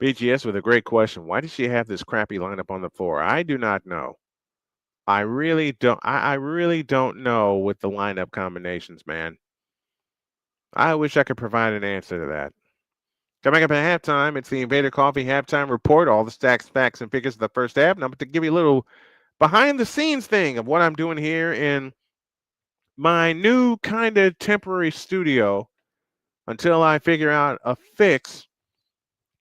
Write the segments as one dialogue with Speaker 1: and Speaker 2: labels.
Speaker 1: BGS with a great question. Why does she have this crappy lineup on the floor? I do not know. I really don't. I really don't know with the lineup combinations, man. I wish I could provide an answer to that. Coming up at halftime, it's the Invader Coffee halftime report. All the stacks, facts, and figures of the first half. And I'm going to give you a little behind the scenes thing of what I'm doing here in my new kind of temporary studio until I figure out a fix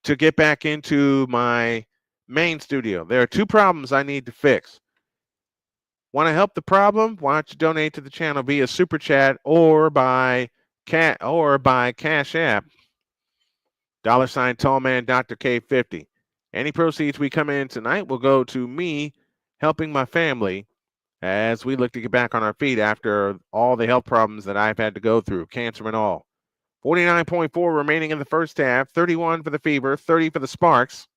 Speaker 1: to get back into my main studio. There are two problems I need to fix. Want to help the problem? Why don't you donate to the channel via Super Chat or by Cash App? $ Tallman Dr. K50. Any proceeds we come in tonight will go to me helping my family as we look to get back on our feet after all the health problems that I've had to go through, cancer and all. 49.4 remaining in the first half, 31 for the Fever, 30 for the Sparks.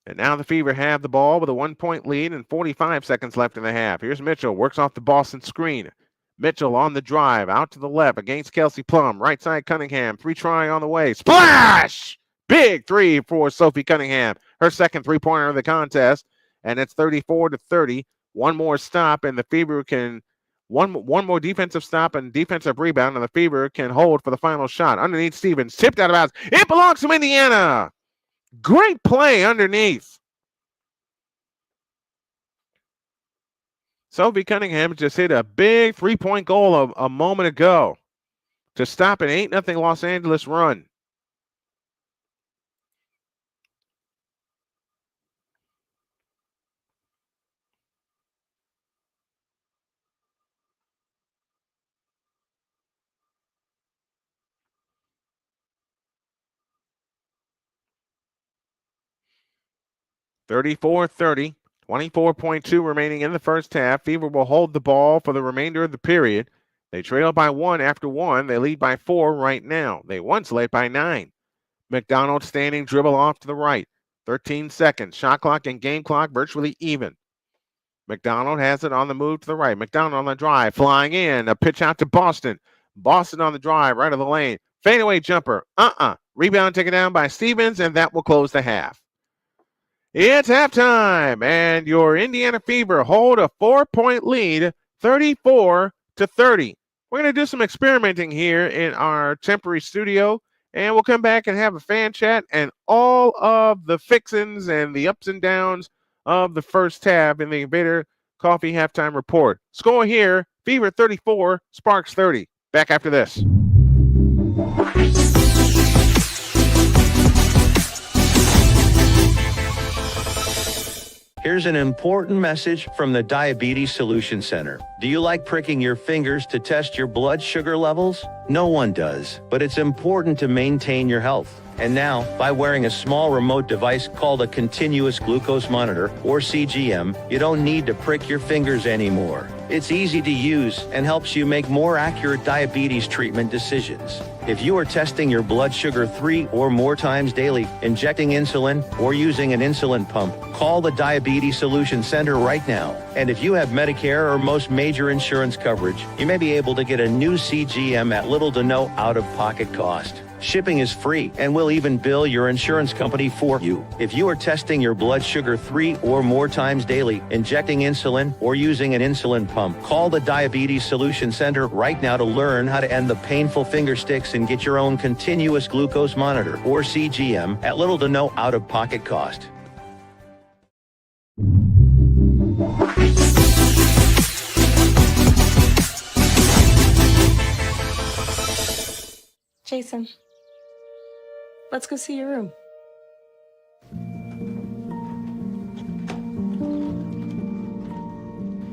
Speaker 1: And now the Fever have the ball with a 1-point lead and 45 seconds left in the half. Here's Mitchell, works off the Boston screen. Mitchell on the drive, out to the left against Kelsey Plum. Right side Cunningham, 3-try on the way. Splash! Big three for Sophie Cunningham. Her second three-pointer of the contest. And it's 34-30. One more stop, and the Fever can one more defensive stop and defensive rebound, and the Fever can hold for the final shot. Underneath Stevens, tipped out of bounds. It belongs to Indiana. Great play underneath. Sophie Cunningham just hit a big three-point goal a moment ago to stop an 8-0 Los Angeles run. (34-30). 24.2 remaining in the first half. Fever will hold the ball for the remainder of the period. They trail by 1 after 1. They lead by 4 right now. They once led by 9. McDonald standing, dribble off to the right. 13 seconds. Shot clock and game clock virtually even. McDonald has it on the move to the right. McDonald on the drive, flying in. A pitch out to Boston. Boston on the drive, right of the lane. Fadeaway jumper. Rebound taken down by Stevens, and that will close the half. It's halftime, and your Indiana Fever hold a 4-point lead, 34-30. We're going to do some experimenting here in our temporary studio, and we'll come back and have a fan chat and all of the fixins and the ups and downs of the first half in the Invader Coffee halftime report. Score here, Fever 34, Sparks 30. Back after this.
Speaker 2: Here's an important message from the Diabetes Solution Center. Do you like pricking your fingers to test your blood sugar levels? No one does, but it's important to maintain your health. And now, by wearing a small remote device called a continuous glucose monitor, or CGM, you don't need to prick your fingers anymore. It's easy to use and helps you make more accurate diabetes treatment decisions. If you are testing your blood sugar 3 or more times daily, injecting insulin, or using an insulin pump, call the Diabetes Solution Center right now. And if you have Medicare or most major insurance coverage, you may be able to get a new CGM at little to no out-of-pocket cost. Shipping is free, and we'll even bill your insurance company for you. If you are testing your blood sugar 3 or more times daily, injecting insulin, or using an insulin pump, call the Diabetes Solution Center right now to learn how to end the painful finger sticks and get your own continuous glucose monitor, or CGM, at little to no out-of-pocket cost.
Speaker 3: Jason, let's go see your room.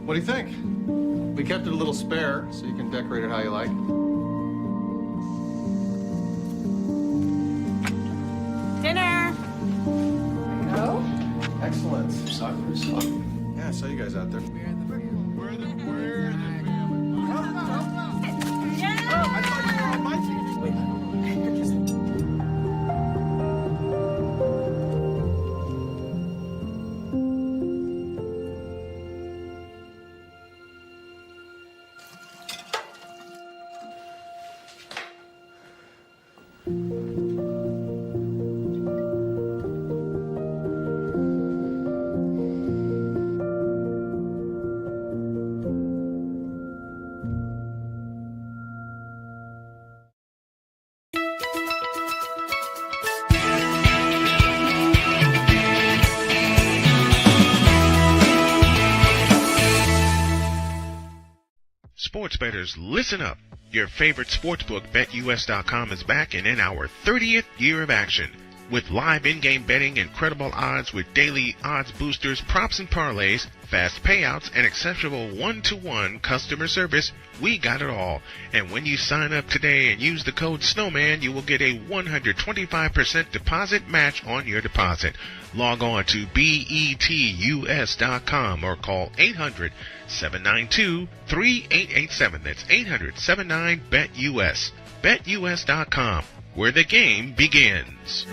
Speaker 4: What do you think? We kept it a little spare, so you can decorate it how you like.
Speaker 3: Dinner! Go?
Speaker 4: Excellent. Yeah, I saw you guys out there. We're the family.
Speaker 3: Yeah!
Speaker 4: Oh, I thought you were on my team.
Speaker 1: sports bettors, listen up. Your favorite sportsbook, BetUS.com, is back and in our 30th year of action. With live in-game betting, incredible odds with daily odds boosters, props and parlays, fast payouts, and exceptional one-to-one customer service, we got it all. And when you sign up today and use the code Snowman, you will get a 125% deposit match on your deposit. Log on to betus.com or call 800-792-3887. That's 800-79-BET-US. BetUS.com, where the game begins.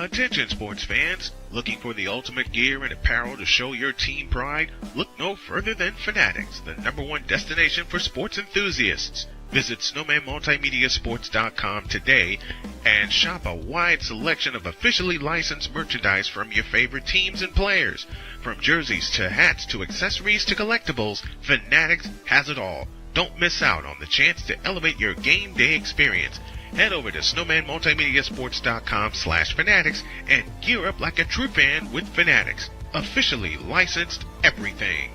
Speaker 1: Attention sports fans, looking for the ultimate gear and apparel to show your team pride? Look no further than Fanatics, the #1 destination for sports enthusiasts. Visit SnowmanMultimediaSports.com today and shop a wide selection of officially licensed merchandise from your favorite teams and players. From jerseys to hats to accessories to collectibles, Fanatics has it all. Don't miss out on the chance to elevate your game day experience. Head over to SnowmanMultimediaSports.com/Fanatics and gear up like a true fan with Fanatics. Officially licensed everything.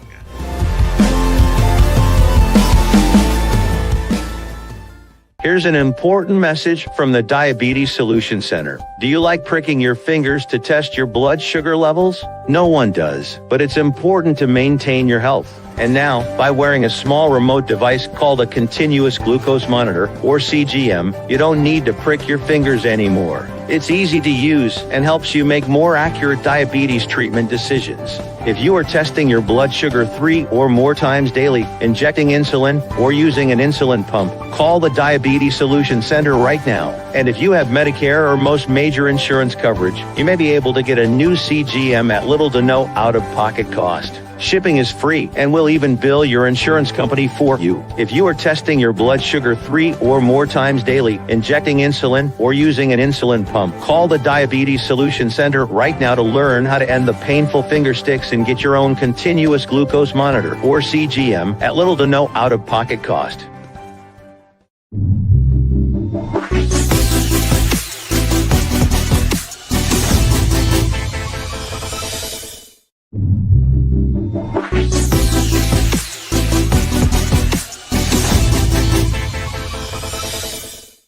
Speaker 2: Here's an important message from the Diabetes Solution Center. Do you like pricking your fingers to test your blood sugar levels? No one does, but it's important to maintain your health. And now, by wearing a small remote device called a continuous glucose monitor, or CGM, you don't need to prick your fingers anymore. It's easy to use and helps you make more accurate diabetes treatment decisions. If you are testing your blood sugar 3 or more times daily, injecting insulin, or using an insulin pump, call the Diabetes Solution Center right now. And if you have Medicare or most major insurance coverage, you may be able to get a new CGM at little to no out-of-pocket cost. Shipping is free, and we'll even bill your insurance company for you. If you are testing your blood sugar 3 or more times daily, injecting insulin, or using an insulin pump, call the Diabetes Solution Center right now to learn how to end the painful finger sticks and get your own continuous glucose monitor, or CGM, at little to no out-of-pocket cost.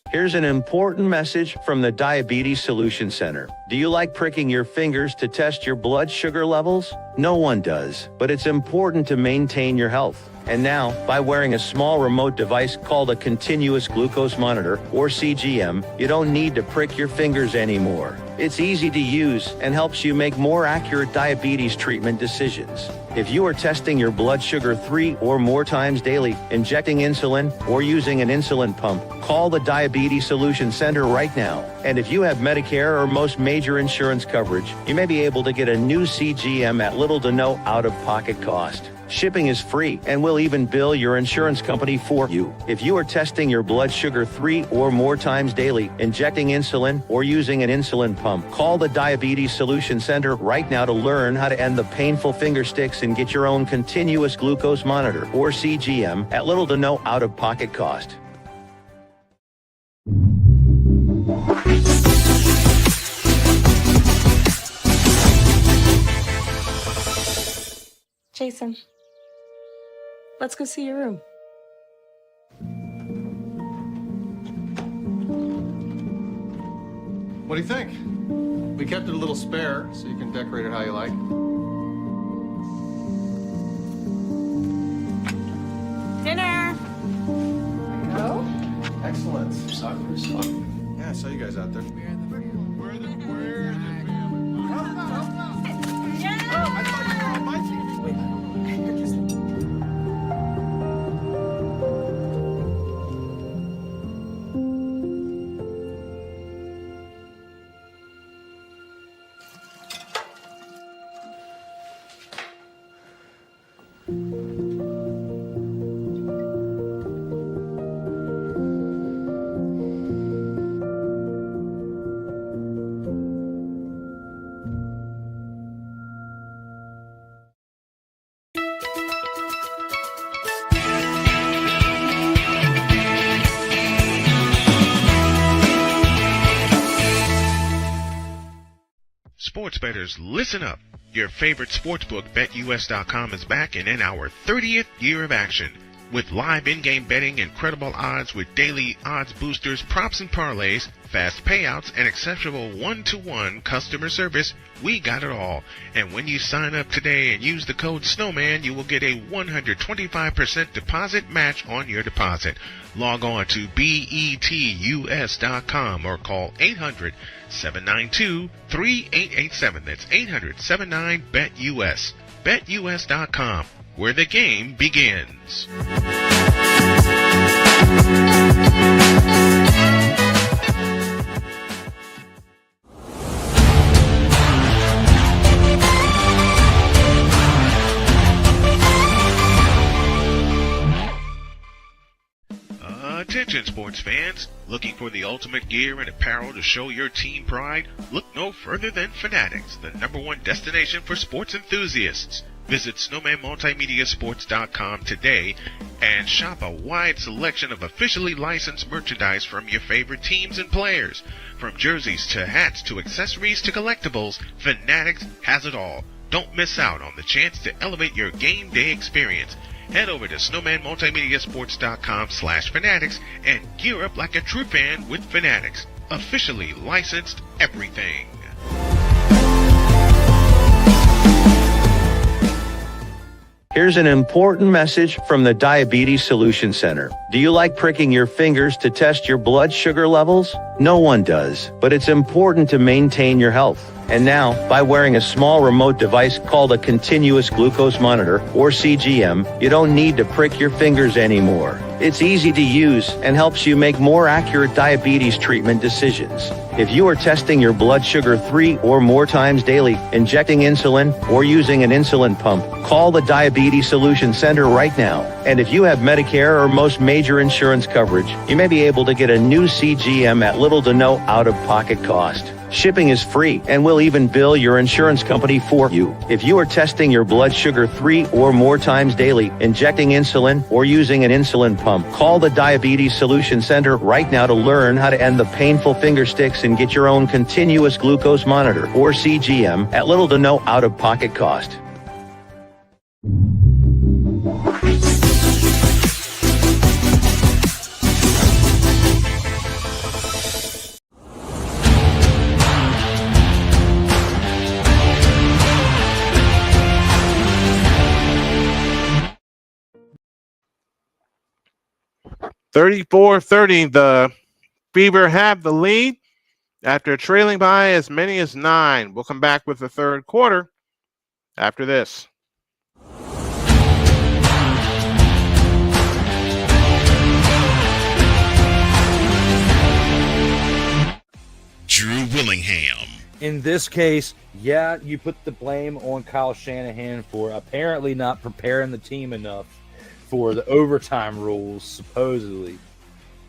Speaker 2: Here's an important message from the Diabetes Solution Center. Do you like pricking your fingers to test your blood sugar levels? No one does, but it's important to maintain your health. And now, by wearing a small remote device called a continuous glucose monitor, or CGM, you don't need to prick your fingers anymore. It's easy to use and helps you make more accurate diabetes treatment decisions. If you are testing your blood sugar 3 or more times daily, injecting insulin, or using an insulin pump, call the Diabetes Solution Center right now. And if you have Medicare or most major insurance coverage, you may be able to get a new CGM at little to no out-of-pocket cost. Shipping is free, and we'll even bill your insurance company for you. If you are testing your blood sugar 3 or more times daily, injecting insulin, or using an insulin pump, call the Diabetes Solution Center right now to learn how to end the painful finger sticks and get your own continuous glucose monitor, or CGM, at little to no out-of-pocket cost.
Speaker 3: Jason, let's go see your room.
Speaker 4: What do you think? We kept it a little spare, so you can decorate it how you like.
Speaker 3: Dinner! Go?
Speaker 4: Excellent. Soccer is fun. Yeah, I saw you guys out there. We're the family.
Speaker 3: Yeah!
Speaker 4: Oh, I thought you were on my team.
Speaker 1: Sports bettors, listen up. Your favorite sportsbook, BetUS.com, is back and in our 30th year of action. With live in-game betting, incredible odds with daily odds boosters, props and parlays, fast payouts, and exceptional one-to-one customer service, we got it all. And when you sign up today and use the code Snowman, you will get a 125% deposit match on your deposit. Log on to betus.com or call 800-792-3887. That's 800-79-BET-US. BetUS.com, where the game begins. Attention sports fans, looking for the ultimate gear and apparel to show your team pride? Look no further than Fanatics, the #1 destination for sports enthusiasts. Visit SnowmanMultimediaSports.com today and shop a wide selection of officially licensed merchandise from your favorite teams and players. From jerseys to hats to accessories to collectibles, Fanatics has it all. Don't miss out on the chance to elevate your game day experience. Head over to SnowmanMultimediaSports.com/Fanatics and gear up like a true fan with Fanatics. Officially licensed everything.
Speaker 2: Here's an important message from the Diabetes Solution Center. Do you like pricking your fingers to test your blood sugar levels? No one does, but it's important to maintain your health. And now, by wearing a small remote device called a continuous glucose monitor, or CGM, you don't need to prick your fingers anymore. It's easy to use and helps you make more accurate diabetes treatment decisions. If you are testing your blood sugar 3 or more times daily, injecting insulin, or using an insulin pump, call the Diabetes Solution Center right now. And if you have Medicare or most major insurance coverage, you may be able to get a new CGM at little to no out-of-pocket cost. Shipping is free, and we'll even bill your insurance company for you. If you are testing your blood sugar 3 or more times daily, injecting insulin, or using an insulin pump, call the Diabetes Solution Center right now to learn how to end the painful finger sticks and get your own continuous glucose monitor, or CGM, at little to no out-of-pocket cost.
Speaker 1: (34-30), the Fever have the lead after trailing by as many as 9. We'll come back with the third quarter after this.
Speaker 5: Drew Willingham.
Speaker 6: In this case, yeah, you put the blame on Kyle Shanahan for apparently not preparing the team enough for the overtime rules, supposedly.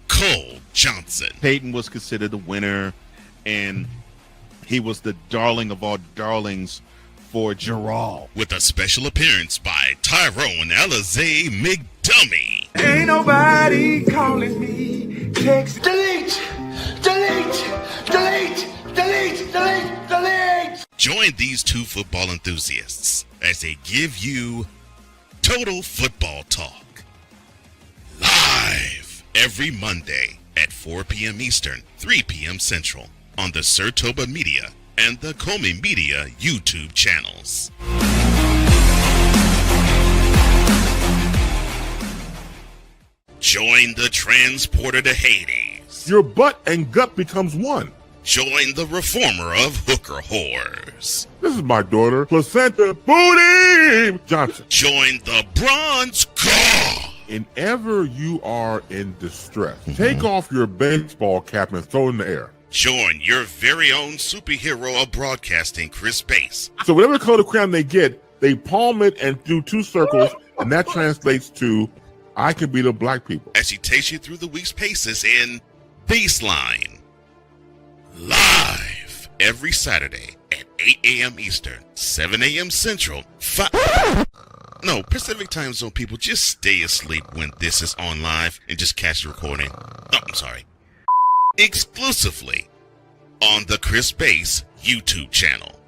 Speaker 5: Cole Johnson.
Speaker 7: Peyton was considered the winner, and he was the darling of all darlings for Gerald.
Speaker 5: With a special appearance by Tyrone Alizé McDummy.
Speaker 4: Ain't nobody calling me. Text delete, delete, delete, delete, delete, delete.
Speaker 5: Join these two football enthusiasts as they give you Total Football Talk. Live every Monday at 4 p.m. Eastern, 3 p.m. Central on the Sertoba Media and the Comey Media YouTube channels. Join the transporter to Hades.
Speaker 8: Your butt and gut becomes one.
Speaker 5: Join the reformer of hooker whores.
Speaker 8: This is my daughter, Placenta Booty Johnson.
Speaker 5: Join the bronze car.
Speaker 8: And ever you are in distress, take off your baseball cap and throw it in the air.
Speaker 5: Join your very own superhero of broadcasting, Chris Bass.
Speaker 8: So whatever color crayon they get, they palm it and do 2 circles, and that translates to, I can beat up black people.
Speaker 5: As she takes you through the week's paces in Baseline. Live every Saturday at 8 a.m. Eastern, 7 a.m. Central, Pacific time zone people, just stay asleep when this is on live and just catch the recording. Oh, I'm sorry. Exclusively on the Chris Bass YouTube channel.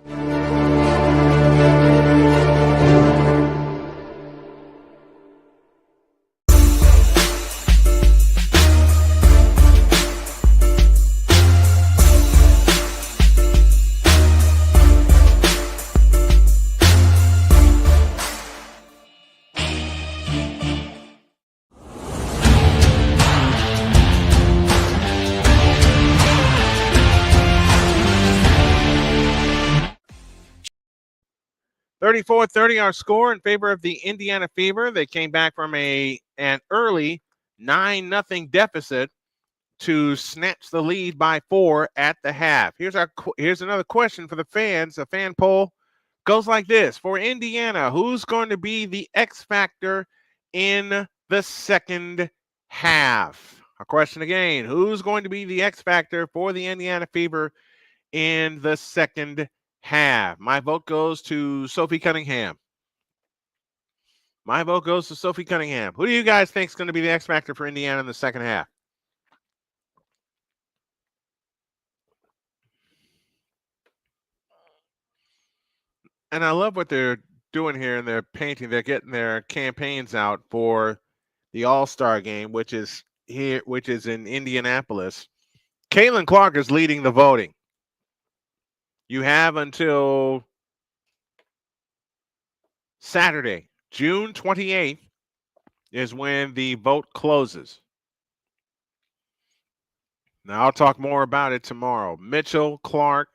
Speaker 1: 34-30 our score in favor of the Indiana Fever. They came back from an early 9-0 deficit to snatch the lead by 4 at the half. Here's another question for the fans. A fan poll goes like this. For Indiana, who's going to be the X factor in the second half? A question again. Who's going to be the X factor for the Indiana Fever in the second half? My vote goes to Sophie Cunningham. My vote goes to Sophie Cunningham. Who do you guys think is going to be the X factor for Indiana in the second half? And I love what they're doing here in their painting. They're getting their campaigns out for the All-Star game, which is in Indianapolis. Caitlin Clark is leading the voting. You have until Saturday, June 28th, is when the vote closes. Now, I'll talk more about it tomorrow. Mitchell, Clark,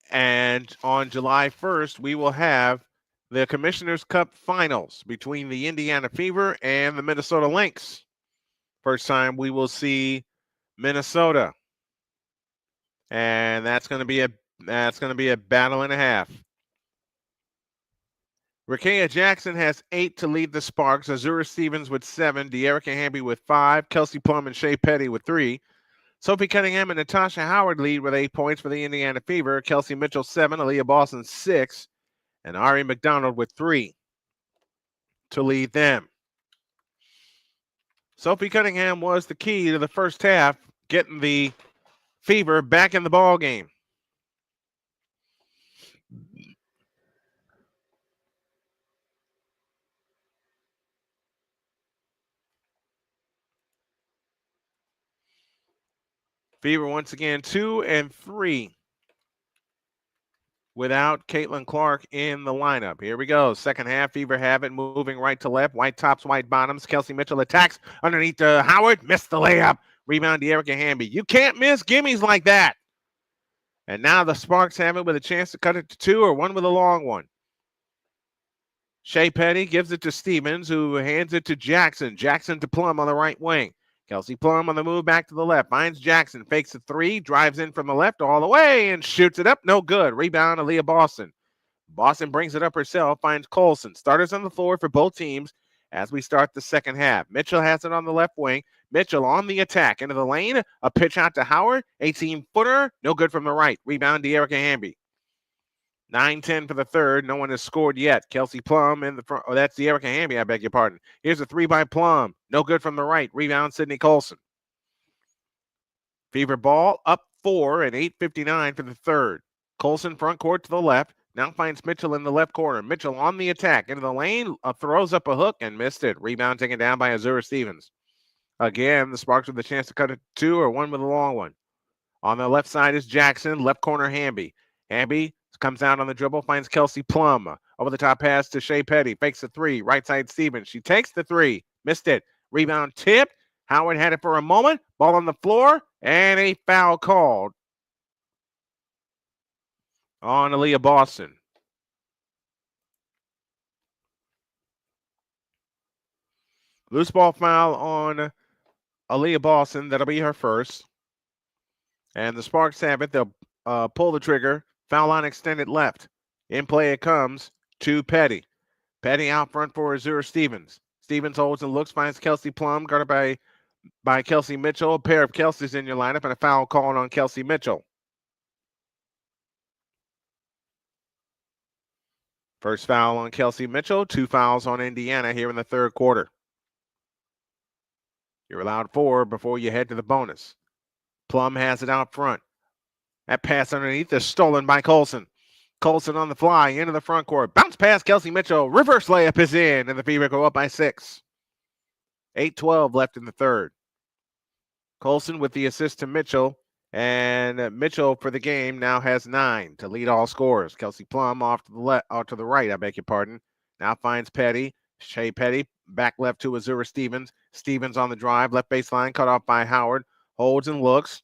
Speaker 1: and on July 1st, we will have the Commissioner's Cup Finals between the Indiana Fever and the Minnesota Lynx. First time we will see Minnesota. And that's going to be a battle and a half. Rakea Jackson has 8 to lead the Sparks. Azura Stevens with 7. De'Erica Hamby with 5. Kelsey Plum and Shea Petty with 3. Sophie Cunningham and Natasha Howard lead with 8 points for the Indiana Fever. Kelsey Mitchell 7. Aaliyah Boston 6. And Ari McDonald with 3 to lead them. Sophie Cunningham was the key to the first half, getting the Fever back in the ball game. Fever once again 2-3 without Caitlin Clark in the lineup. Here we go. Second half, Fever have it, moving right to left. White tops, white bottoms. Kelsey Mitchell attacks underneath Howard. Missed the layup. Rebound to De'Erica Hamby. You can't miss gimmies like that. And now the Sparks have it with a chance to cut it to 2 or 1 with a long one. Shea Petty gives it to Stevens, who hands it to Jackson. Jackson to Plum on the right wing. Kelsey Plum on the move back to the left. Finds Jackson. Fakes a 3. Drives in from the left all the way and shoots it up. No good. Rebound, Aaliyah Boston. Boston brings it up herself. Finds Colson. Starters on the floor for both teams as we start the second half. Mitchell has it on the left wing. Mitchell on the attack. Into the lane. A pitch out to Howard. 18-footer. No good from the right. Rebound, De'Erica Hamby. 9-10 for the third. No one has scored yet. Kelsey Plum in the front. Oh, that's De'Erica Hamby. I beg your pardon. Here's a 3 by Plum. No good from the right. Rebound, Sydney Colson. Fever ball up 4 and 8:59 for the third. Colson front court to the left. Now finds Mitchell in the left corner. Mitchell on the attack. Into the lane. Throws up a hook and missed it. Rebound taken down by Azura Stevens. Again, the Sparks with a chance to cut it 2 or 1 with a long one. On the left side is Jackson. Left corner, Hamby. Hamby comes out on the dribble, finds Kelsey Plum. Over the top pass to Shea Petty. Fakes a 3. Right side Stevens. She takes the 3. Missed it. Rebound tipped. Howard had it for a moment. Ball on the floor. And a foul called on Aaliyah Boston. Loose ball foul on Aaliyah Boston. That'll be her first. And the Sparks have it. They'll pull the trigger. Foul line extended left. In play it comes to Petty. Petty out front for Azura Stevens. Stevens holds and looks, finds Kelsey Plum, guarded by Kelsey Mitchell. A pair of Kelseys in your lineup and a foul called on Kelsey Mitchell. First foul on Kelsey Mitchell. 2 fouls on Indiana here in the third quarter. You're allowed 4 before you head to the bonus. Plum has it out front. That pass underneath is stolen by Colson. Colson on the fly into the front court. Bounce pass, Kelsey Mitchell. Reverse layup is in, and the Fever go up by 6. 8:12 left in the third. Colson with the assist to Mitchell, and Mitchell for the game now has 9 to lead all scorers. Kelsey Plum off to the right, I beg your pardon. Now finds Petty. Shea Petty back left to Azura Stevens. Stevens on the drive, left baseline, cut off by Howard. Holds and looks.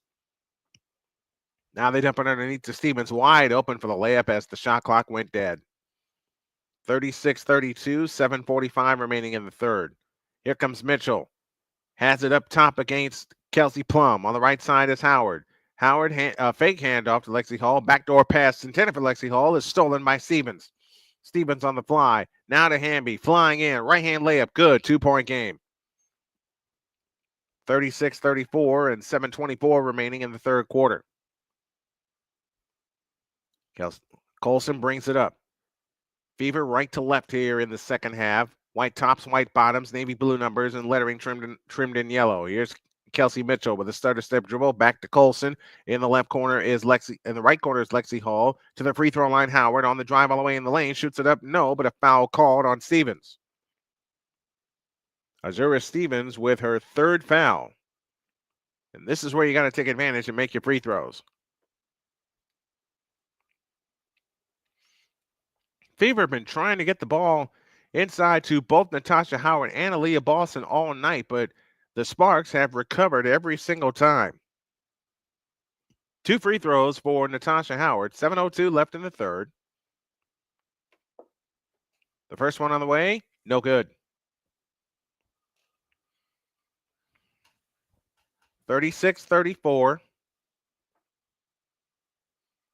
Speaker 1: Now they dump it underneath to Stevens, wide open for the layup as the shot clock went dead. 36-32, 7:45 remaining in the third. Here comes Mitchell. Has it up top against Kelsey Plum. On the right side is Howard. Howard, fake handoff to Lexi Hall. Backdoor pass intended for Lexi Hall is stolen by Stevens. Stevens on the fly. Now to Hamby. Flying in. Right-hand layup. Good. 2-point game. 36-34 and 7:24 remaining in the third quarter. Colson brings it up. Fever right to left here in the second half. White tops, white bottoms, navy blue numbers, and lettering trimmed in yellow. Here's Kelsey Mitchell with a stutter step dribble. Back to Colson. In the left corner is Lexi. In the right corner is Lexi Hall. To the free throw line, Howard on the drive all the way in the lane. Shoots it up. No, but a foul called on Stevens. Azura Stevens with her third foul. And this is where you got to take advantage and make your free throws. Fever have been trying to get the ball inside to both Natasha Howard and Aaliyah Boston all night, but the Sparks have recovered every single time. 2 free throws for Natasha Howard. 7:02 left in the third. The first one on the way, no good. 36-34.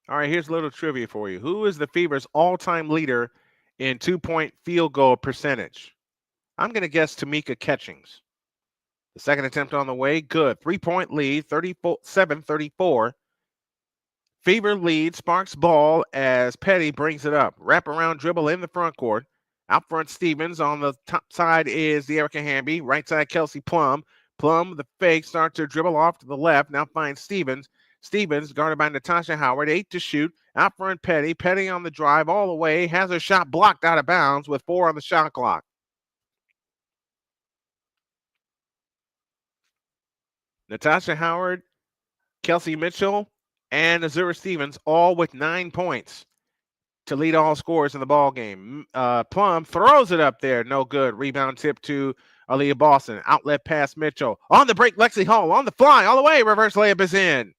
Speaker 1: All right, here's a little trivia for you. Who is the Fever's all-time leader in 2-point field goal percentage? I'm going to guess Tamika Catchings. The second attempt on the way, good. 3-point lead, 37-34. Fever lead, Sparks ball as Petty brings it up. Wraparound dribble in the front court. Out front, Stevens. On the top side is the Erica Hamby. Right side, Kelsey Plum. Plum, the fake, starts to dribble off to the left. Now finds Stevens. Stevens, guarded by Natasha Howard, 8 to shoot. Out front, Petty. Petty on the drive all the way. Has her shot blocked out of bounds with 4 on the shot clock. Natasha Howard, Kelsey Mitchell, and Azura Stevens all with 9 points to lead all scorers in the ball game. Plum throws it up there. No good. Rebound tip to Aaliyah Boston. Outlet pass Mitchell. On the break, Lexi Hall. On the fly. All the way. Reverse layup is in.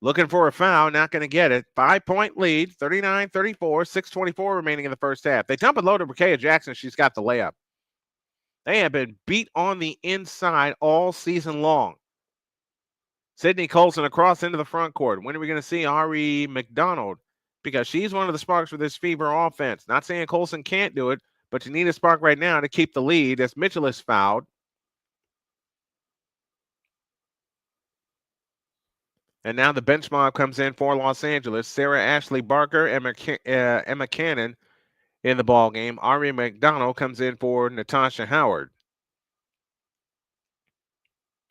Speaker 1: Looking for a foul. Not going to get it. 5-point lead. 39-34. 6:24 remaining in the first half. They dump it low to Rakea Jackson. She's got the layup. They have been beat on the inside all season long. Sydney Colson across into the front court. When are we going to see Ari McDonald? Because she's one of the sparks for this Fever offense. Not saying Colson can't do it, but you need a spark right now to keep the lead as Mitchell is fouled. And now the bench mob comes in for Los Angeles. Sarah Ashley Barker, Emma Cannon in the ball game. Ari McDonald comes in for Natasha Howard.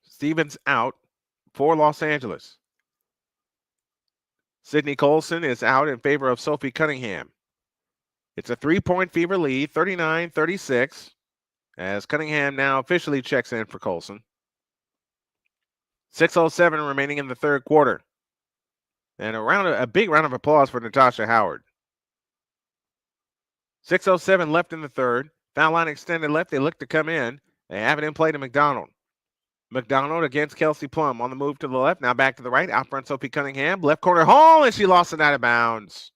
Speaker 1: Stevens out for Los Angeles. Sydney Colson is out in favor of Sophie Cunningham. It's a 3-point Fever lead, 39-36, as Cunningham now officially checks in for Colson. 6:07 remaining in the third quarter. And a big round of applause for Natasha Howard. 6:07 left in the third. Foul line extended left. They look to come in. They have it in play to McDonald. McDonald against Kelsey Plum on the move to the left. Now back to the right. Out front, Sophie Cunningham. Left corner, Hall, and she lost it out of bounds.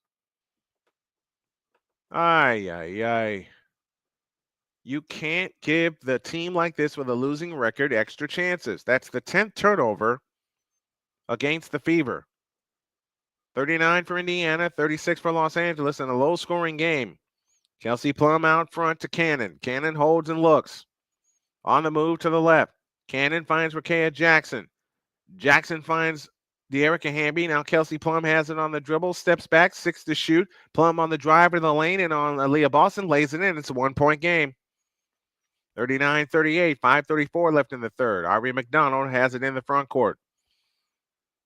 Speaker 1: Ay. You can't give the team like this with a losing record extra chances. That's the 10th turnover against the Fever. 39 for Indiana, 36 for Los Angeles in a low-scoring game. Kelsey Plum out front to Cannon. Cannon holds and looks. On the move to the left. Cannon finds Rakea Jackson. Jackson finds De'Erica Hamby. Now Kelsey Plum has it on the dribble. Steps back, 6 to shoot. Plum on the drive to the lane and on Aaliyah Boston lays it in. It's a 1-point game. 39-38, 5:34 left in the third. Ari McDonald has it in the front court.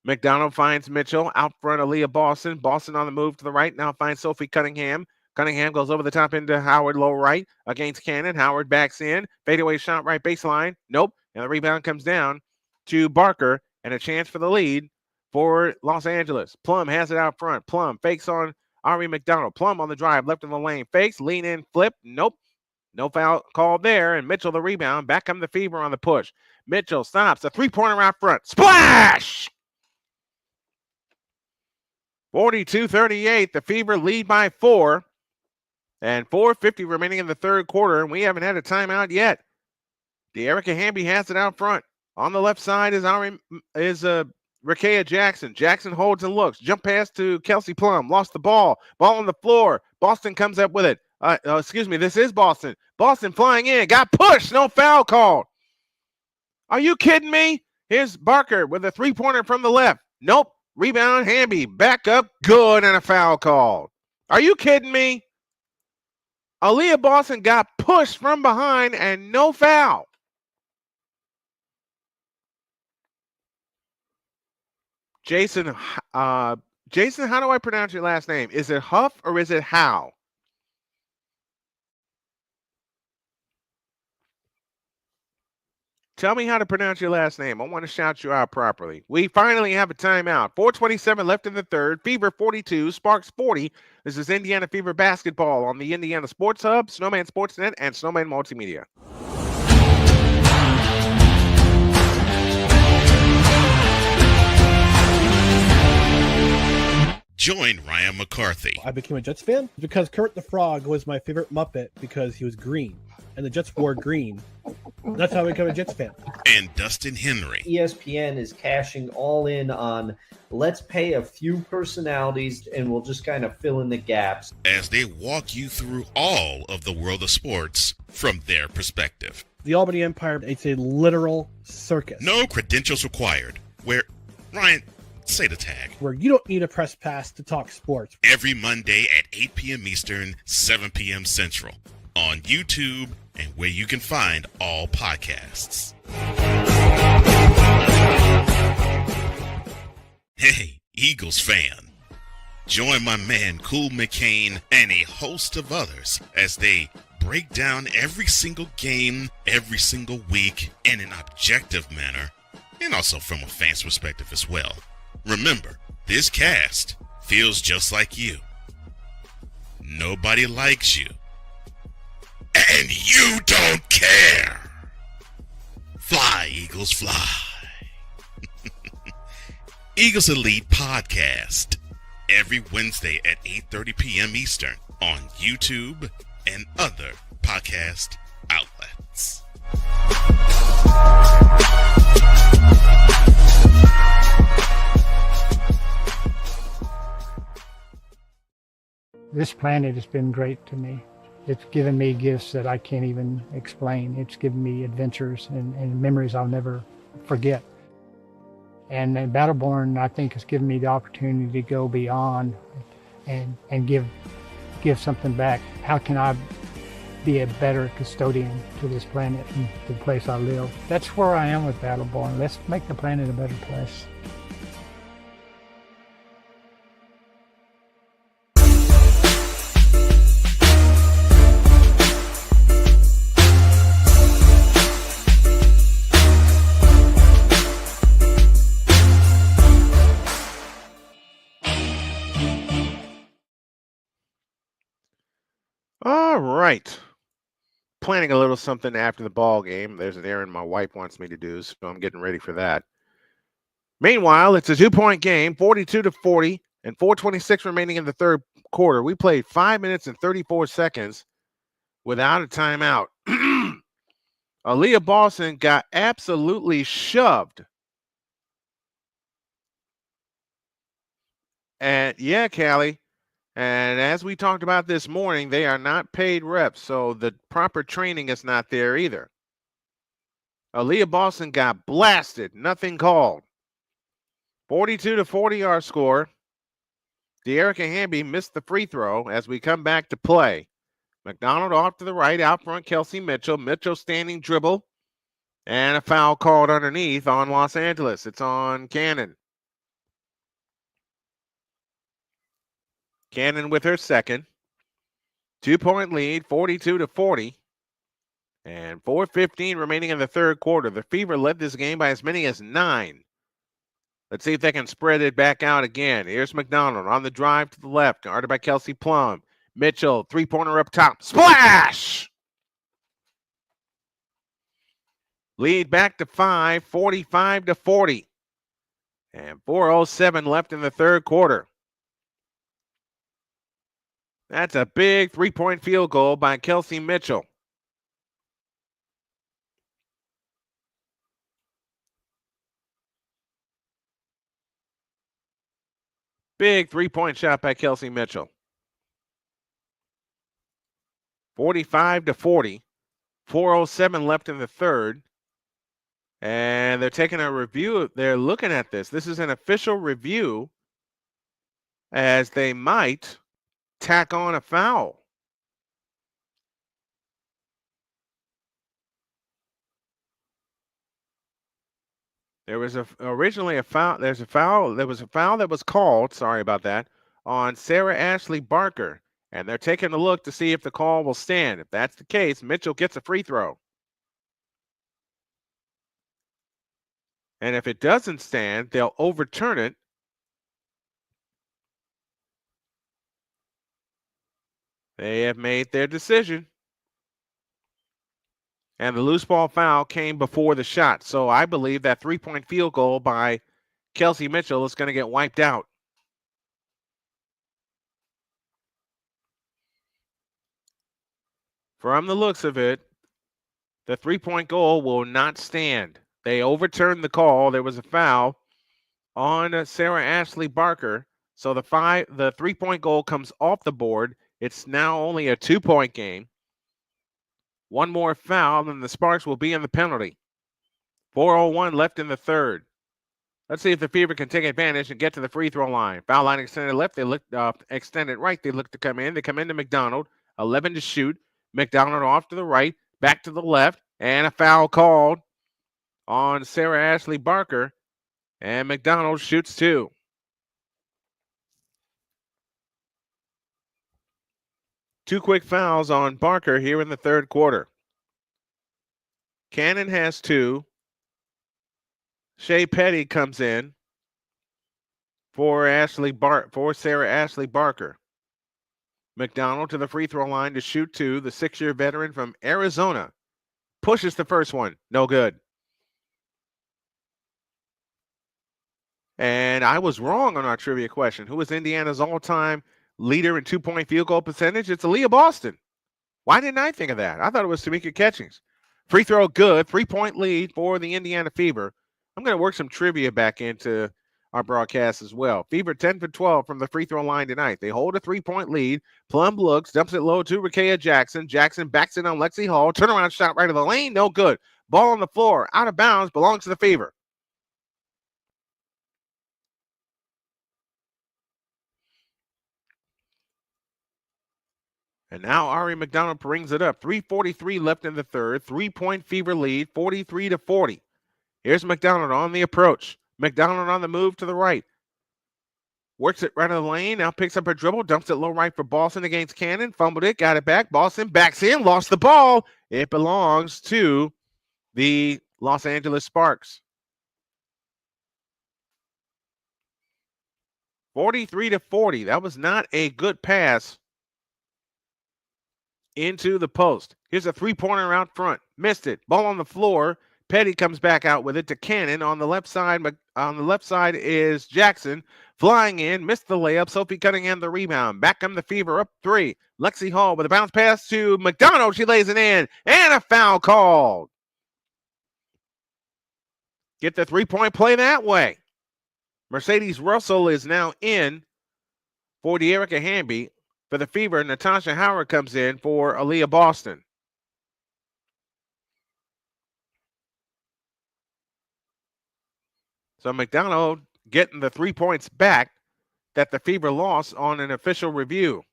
Speaker 1: McDonald finds Mitchell out front of Leah Boston. Boston on the move to the right. Now finds Sophie Cunningham. Cunningham goes over the top into Howard, low right against Cannon. Howard backs in. Fadeaway shot right baseline. Nope. And the rebound comes down to Barker and a chance for the lead for Los Angeles. Plum has it out front. Plum fakes on Ari McDonald. Plum on the drive, left in the lane. Fakes, lean in, flip. Nope. No foul called there. And Mitchell the rebound. Back come the Fever on the push. Mitchell stops. A three-pointer out front. Splash! 42-38. The Fever lead by 4. And 4:50 remaining in the third quarter. And we haven't had a timeout yet. De'Erica Hamby has it out front. On the left side is Rakea Jackson. Jackson holds and looks. Jump pass to Kelsey Plum. Lost the ball. Ball on the floor. Boston comes up with it. This is Boston. Boston flying in. Got pushed. No foul called. Are you kidding me? Here's Barker with a three-pointer from the left. Nope. Rebound, Hamby. Back up. Good, and a foul called. Are you kidding me? Aaliyah Boston got pushed from behind and no foul. Jason, how do I pronounce your last name? Is it Huff or is it Howe? Tell me how to pronounce your last name. I want to shout you out properly. We finally have a timeout. 4:27 left in the third. Fever 42, Sparks 40. This is Indiana Fever basketball on the Indiana Sports Hub, Snowman Sportsnet, and Snowman Multimedia.
Speaker 5: Join Ryan McCarthy.
Speaker 9: I became a Jets fan because Kermit the Frog was my favorite Muppet because he was green, and the Jets wore green. That's how I became a Jets fan.
Speaker 5: And Dustin Henry.
Speaker 10: ESPN is cashing all in on let's pay a few personalities and we'll just kind of fill in the gaps.
Speaker 5: As they walk you through all of the world of sports from their perspective.
Speaker 9: The Albany Empire, it's a literal circus.
Speaker 5: No credentials required. Where, Ryan, say the tag.
Speaker 9: Where you don't need a press pass to talk sports.
Speaker 5: Every Monday at 8 p.m. Eastern, 7 p.m. Central. On YouTube and where you can find all podcasts. Hey, Eagles fan. Join my man Cool McCain and a host of others as they break down every single game, every single week in an objective manner, and also from a fan's perspective as well. Remember, this cast feels just like you. Nobody likes you. And you don't care. Fly, Eagles, fly. Eagles Elite Podcast. Every Wednesday at 8:30 p.m. Eastern on YouTube and other podcast outlets.
Speaker 11: This planet has been great to me. It's given me gifts that I can't even explain. It's given me adventures and memories I'll never forget. And Battleborn, I think, has given me the opportunity to go beyond and give something back. How can I be a better custodian to this planet and to the place I live? That's where I am with Battleborn. Let's make the planet a better place.
Speaker 1: All right. Planning a little something after the ball game. There's an errand my wife wants me to do, so I'm getting ready for that. Meanwhile, it's a 2-point game, 42-40, and 4:26 remaining in the third quarter. We played 5 minutes and 34 seconds without a timeout. Aaliyah Boston got absolutely shoved. And yeah, Callie. And as we talked about this morning, they are not paid reps, so the proper training is not there either. Aaliyah Boston got blasted, nothing called. 42-40 our score. De'Erica Hamby missed the free throw as we come back to play. McDonald off to the right, out front Kelsey Mitchell. Mitchell standing dribble, and a foul called underneath on Los Angeles. It's on Cannon. Cannon with her second. 2-point lead, 42-40. And 4:15 remaining in the third quarter. The Fever led this game by as many as 9. Let's see if they can spread it back out again. Here's McDonald on the drive to the left, guarded by Kelsey Plum. Mitchell, three-pointer up top. Splash! Lead back to 5, 45-40. And 4:07 left in the third quarter. That's a big three-point field goal by Kelsey Mitchell. Big three-point shot by Kelsey Mitchell. 45-40. 4:07 left in the third. And they're taking a review. They're looking at this. This is an official review, as they might tack on a foul. There was originally a foul. There was a foul that was called. Sorry about that, on Sarah Ashley Barker, and they're taking a look to see if the call will stand. If that's the case, Mitchell gets a free throw. And if it doesn't stand, they'll overturn it. They have made their decision. And the loose ball foul came before the shot. So I believe that three-point field goal by Kelsey Mitchell is going to get wiped out. From the looks of it, the three-point goal will not stand. They overturned the call. There was a foul on Sarah Ashley Barker. So the three-point goal comes off the board. It's now only a 2-point game. One more foul, and the Sparks will be in the penalty. 4:01 left in the third. Let's see if the Fever can take advantage and get to the free throw line. Foul line extended left. They look extended right. They look to come in. They come into McDonald. 11 to shoot. McDonald off to the right, back to the left, and a foul called on Sarah Ashley Barker. And McDonald shoots 2. Two quick fouls on Barker here in the third quarter. Cannon has 2. Shea Petty comes in for Sarah Ashley Barker. McDonald to the free throw line to shoot 2. The 6-year veteran from Arizona pushes the first one. No good. And I was wrong on our trivia question. Who is Indiana's all-time leader in 2-point field goal percentage? It's Aaliyah Boston. Why didn't I think of that? I thought it was Tamika Catchings. Free throw good. 3-point lead for the Indiana Fever. I'm going to work some trivia back into our broadcast as well. Fever 10 for 12 from the free throw line tonight. They hold a 3-point lead. Plum looks, dumps it low to Rakea Jackson. Jackson backs it on Lexi Hall. Turnaround shot right of the lane. No good. Ball on the floor. Out of bounds. Belongs to the Fever. And now Ari McDonald brings it up. 3:43 left in the third. 3-point Fever lead, 43-40. Here's McDonald on the approach. McDonald on the move to the right. Works it right in the lane. Now picks up her dribble. Dumps it low right for Boston against Cannon. Fumbled it. Got it back. Boston backs in. Lost the ball. It belongs to the Los Angeles Sparks. 43-40. That was not a good pass into the post. Here's a three-pointer out front. Missed it. Ball on the floor. Petty comes back out with it to Cannon. On the left side is Jackson. Flying in. Missed the layup. Sophie Cunningham the rebound. Back come the Fever up 3. Lexi Hall with a bounce pass to McDonald. She lays it in. And a foul called. Get the three-point play that way. Mercedes Russell is now in for De'Erica Hamby. For the Fever, Natasha Howard comes in for Aaliyah Boston. So McDonald getting the 3 points back that the Fever lost on an official review.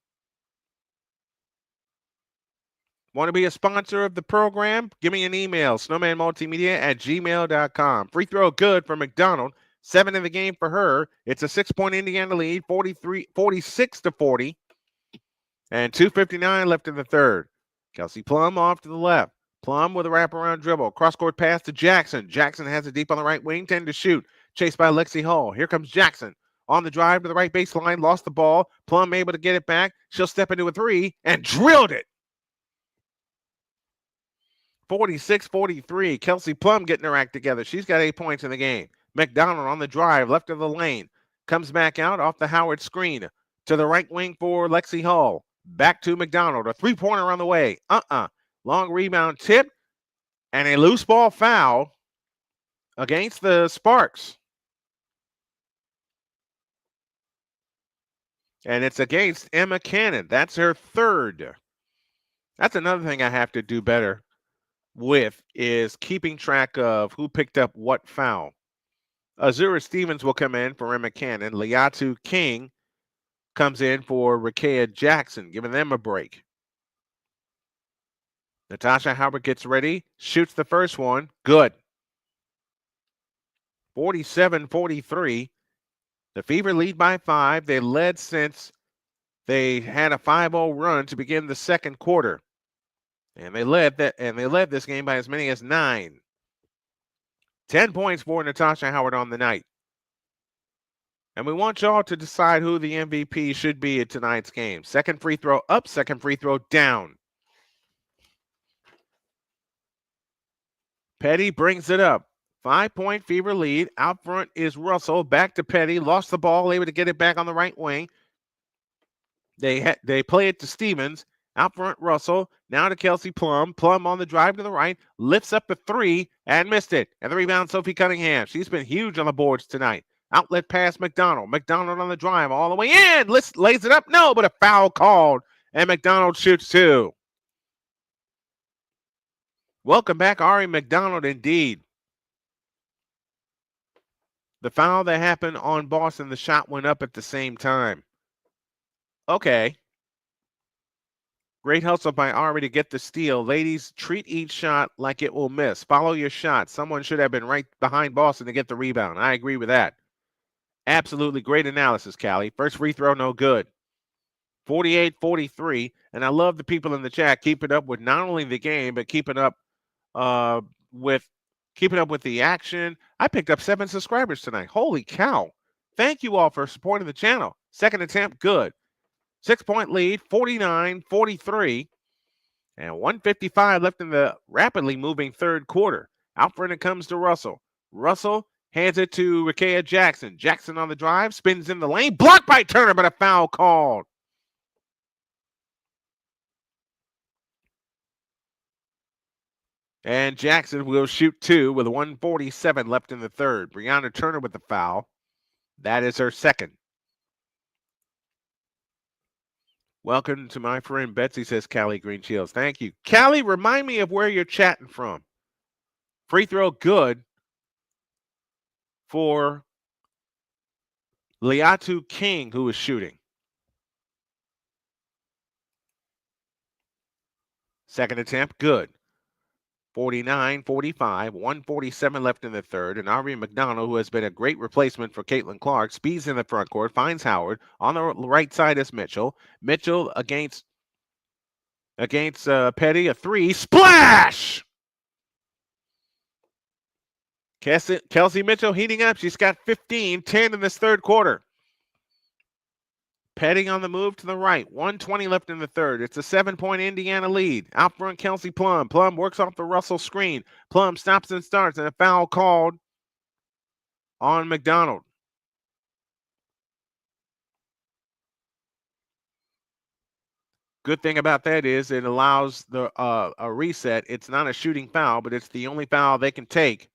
Speaker 1: Want to be a sponsor of the program? Give me an email, snowmanmultimedia@gmail.com. Free throw good for McDonald. 7 in the game for her. It's a 6-point Indiana lead, 46-40. And 2:59 left in the third. Kelsey Plum off to the left. Plum with a wraparound dribble. Cross-court pass to Jackson. Jackson has it deep on the right wing, 10 to shoot. Chased by Lexi Hall. Here comes Jackson. On the drive to the right baseline, lost the ball. Plum able to get it back. She'll step into a three and drilled it. 46-43. Kelsey Plum getting her act together. She's got 8 points in the game. McDonald on the drive, left of the lane. Comes back out off the Howard screen. To the right wing for Lexi Hall. Back to McDonald. A three-pointer on the way. Long rebound tip. And a loose ball foul against the Sparks. And it's against Emma Cannon. That's her third. That's another thing I have to do better with, is keeping track of who picked up what foul. Azura Stevens will come in for Emma Cannon. Liatu King comes in for Rakea Jackson, giving them a break. Natasha Howard gets ready, shoots the first one. Good. 47-43. The Fever lead by 5. They led since they had a 5-0 run to begin the second quarter. And they led this game by as many as 9. 10 points for Natasha Howard on the night. And we want y'all to decide who the MVP should be at tonight's game. Second free throw up, second free throw down. Petty brings it up. 5-point Fever lead. Out front is Russell. Back to Petty. Lost the ball. Able to get it back on the right wing. They play it to Stevens. Out front, Russell. Now to Kelsey Plum. Plum on the drive to the right. Lifts up a three and missed it. And the rebound, Sophie Cunningham. She's been huge on the boards tonight. Outlet pass, McDonald. McDonald on the drive all the way in. Lays it up. No, but a foul called. And McDonald shoots two. Welcome back, Ari McDonald, indeed. The foul that happened on Boston, the shot went up at the same time. Okay. Great hustle by Ari to get the steal. Ladies, treat each shot like it will miss. Follow your shot. Someone should have been right behind Boston to get the rebound. I agree with that. Absolutely great analysis, Callie. First free throw, no good. 48-43. And I love the people in the chat keeping up with not only the game, but keeping up with the action. I picked up 7 subscribers tonight. Holy cow. Thank you all for supporting the channel. Second attempt, good. 6-point lead, 49-43. And 1:55 left in the rapidly moving third quarter. Out front it comes to Russell. Russell hands it to Rakea Jackson. Jackson on the drive, spins in the lane. Blocked by Turner, but a foul called. And Jackson will shoot two with 1:47 left in the third. Brianna Turner with the foul. That is her second. Welcome to my friend Betsy, says Callie Green Shields. Thank you. Callie, remind me of where you're chatting from. Free throw good for Liatu King, who is shooting. Second attempt, good. 49-45, 1:47 left in the third, and Ari McDonald, who has been a great replacement for Caitlin Clark, speeds in the front court, finds Howard. On the right side is Mitchell. Mitchell against Petty, a three. Splash! Kelsey Mitchell heating up. She's got 15, 10 in this third quarter. Petty on the move to the right. 1:20 left in the third. It's a 7-point Indiana lead. Out front, Kelsey Plum. Plum works off the Russell screen. Plum stops and starts, and a foul called on McDonald. Good thing about that is it allows a reset. It's not a shooting foul, but it's the only foul they can take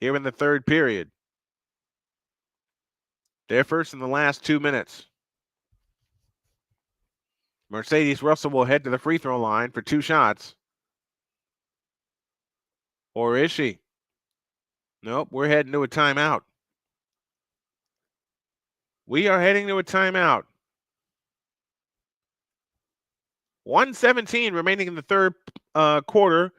Speaker 1: here in the third period. They're first in the last 2 minutes. Mercedes Russell will head to the free throw line for 2 shots. Or is she? Nope, we're heading to a timeout. We are heading to a timeout. 1:17 remaining in the third quarter.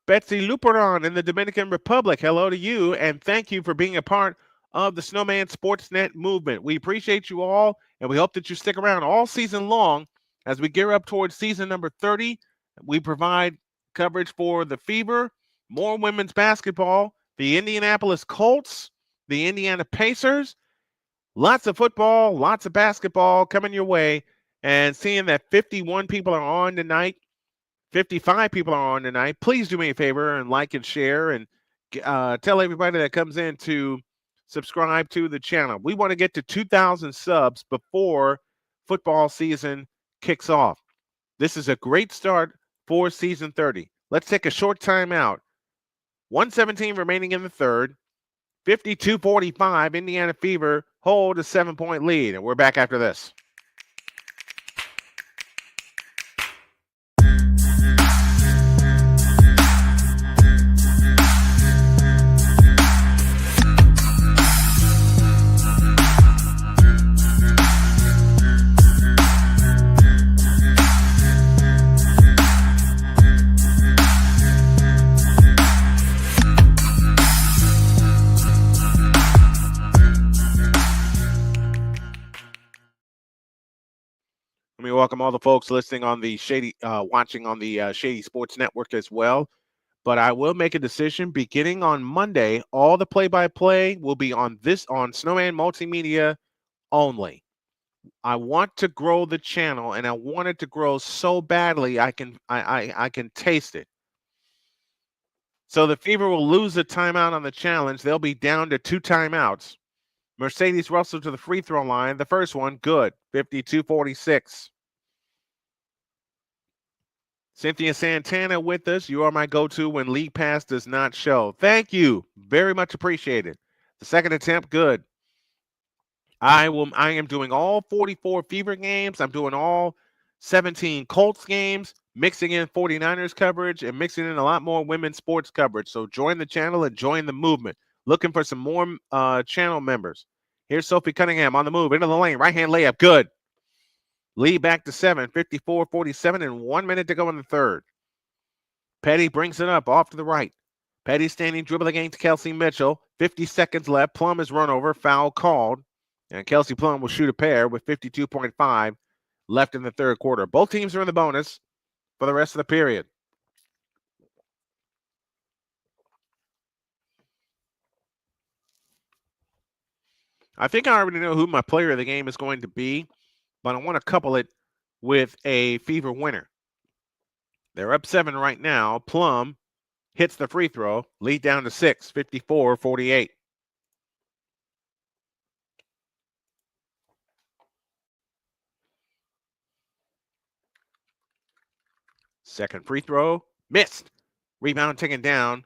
Speaker 1: Betsy Luperon in the Dominican Republic, hello to you, and thank you for being a part of the Snowman Sportsnet movement. We appreciate you all, and we hope that you stick around all season long as we gear up towards season number 30. We provide coverage for the Fever, more women's basketball, the Indianapolis Colts, the Indiana Pacers, lots of football, lots of basketball coming your way, and seeing that 51 people are on tonight, 55 people are on tonight. Please do me a favor and like and share and tell everybody that comes in to subscribe to the channel. We want to get to 2,000 subs before football season kicks off. This is a great start for season 30. Let's take a short timeout. 1:17 remaining in the third. 52-45, Indiana Fever hold a 7-point lead, and we're back after this. Let me welcome all the folks listening on the watching on the Shady Sports Network as well. But I will make a decision beginning on Monday. All the play-by-play will be on Snowman Multimedia only. I want to grow the channel, and I want it to grow so badly I can taste it. So the Fever will lose a timeout on the challenge. They'll be down to 2 timeouts. Mercedes Russell to the free throw line. The first one, good, 52-46. Cynthia Santana with us. You are my go-to when League Pass does not show. Thank you. Very much appreciated. The second attempt, good. I am doing all 44 Fever games. I'm doing all 17 Colts games, mixing in 49ers coverage and mixing in a lot more women's sports coverage. So join the channel and join the movement. Looking for some more channel members. Here's Sophie Cunningham on the move. Into the lane. Right-hand layup. Good. Lead back to 7, 54-47, and 1 minute to go in the third. Petty brings it up off to the right. Petty standing dribble against Kelsey Mitchell. 50 seconds left. Plum is run over. Foul called. And Kelsey Plum will shoot a pair with 52.5 left in the third quarter. Both teams are in the bonus for the rest of the period. I think I already know who my player of the game is going to be, but I want to couple it with a Fever winner. They're up 7 right now. Plum hits the free throw, lead down to 6, 54-48. Second free throw, missed. Rebound taken down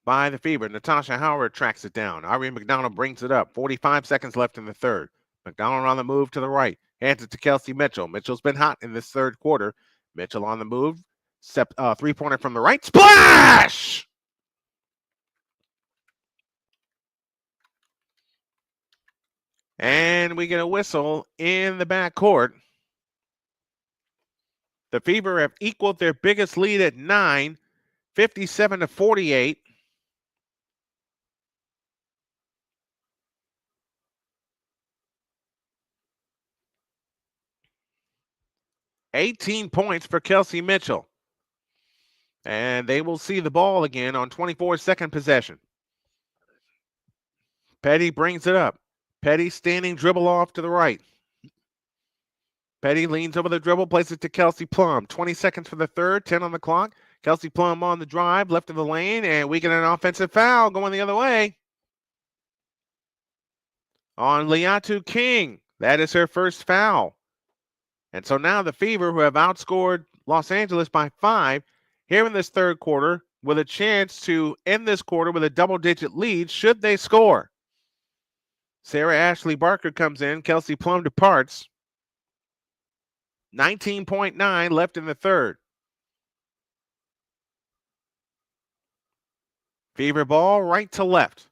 Speaker 1: by the Fever. Natasha Howard tracks it down. Irene McDonald brings it up. 45 seconds left in the third. McDonald on the move to the right. Hands it to Kelsey Mitchell. Mitchell's been hot in this third quarter. Mitchell on the move. Three-pointer from the right. Splash! And we get a whistle in the backcourt. The Fever have equaled their biggest lead at 9, 57-48. $18 points for Kelsey Mitchell. And they will see the ball again on 24-second possession. Petty brings it up. Petty standing dribble off to the right. Petty leans over the dribble, places it to Kelsey Plum. 20 seconds for the third, 10 on the clock. Kelsey Plum on the drive, left of the lane, and we get an offensive foul going the other way on Liatu King. That is her first foul. And so now the Fever, who have outscored Los Angeles by 5, here in this third quarter, with a chance to end this quarter with a double-digit lead should they score. Sarah Ashley Barker comes in. Kelsey Plum departs. 19.9 left in the third. Fever ball right to left.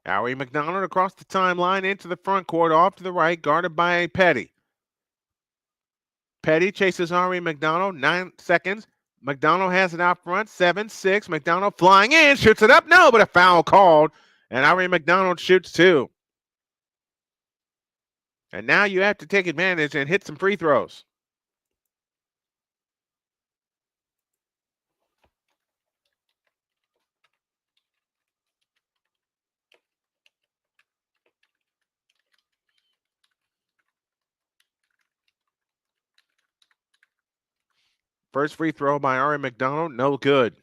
Speaker 1: Ari McDonald across the timeline into the front court, off to the right, guarded by Petty. Petty chases Ari McDonald, 9 seconds, McDonald has it out front, 7-6. McDonald flying in, shoots it up. No, but a foul called. And Ari McDonald shoots two. And now you have to take advantage and hit some free throws. First free throw by Ari McDonald, no good.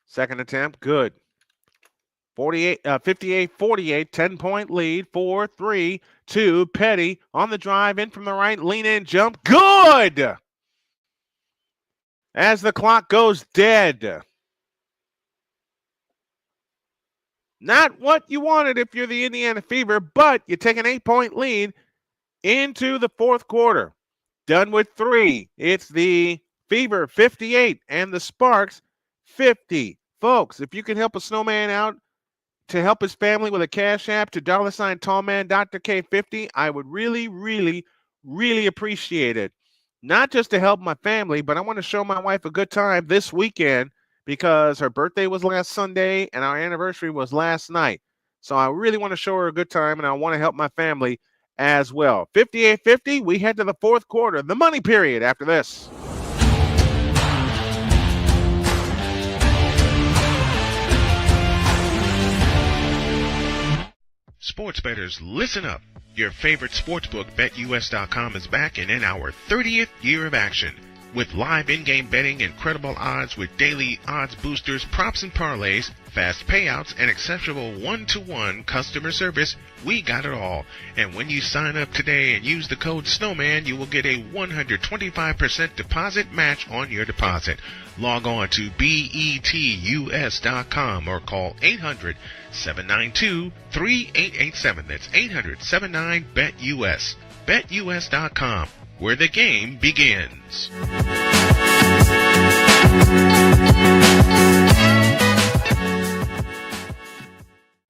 Speaker 1: Second attempt, good. 58-48, 10-point lead, 4-3-2. Petty on the drive, in from the right, lean in, jump, good! As the clock goes dead. Not what you wanted if you're the Indiana Fever, but you take an 8-point lead into the fourth quarter. Done with 3. It's the Fever 58 and the Sparks 50. Folks, if you can help a snowman out to help his family with a cash app to $ tallman Dr. K50, I would really, really, really appreciate it. Not just to help my family, but I want to show my wife a good time this weekend because her birthday was last Sunday and our anniversary was last night. So I really want to show her a good time, and I want to help my family as well. 58-50, we head to the fourth quarter, the money period after this.
Speaker 5: Sports bettors, listen up. Your favorite sportsbook, BetUS.com, is back and in our 30th year of action. With live in-game betting, incredible odds with daily odds boosters, props and parlays, fast payouts, and exceptional one-to-one customer service, we got it all. And when you sign up today and use the code SNOWMAN, you will get a 125% deposit match on your deposit. Log on to BETUS.com or call 800-792-3887. That's 800-79-BET-US. BetUS.com, where the game begins.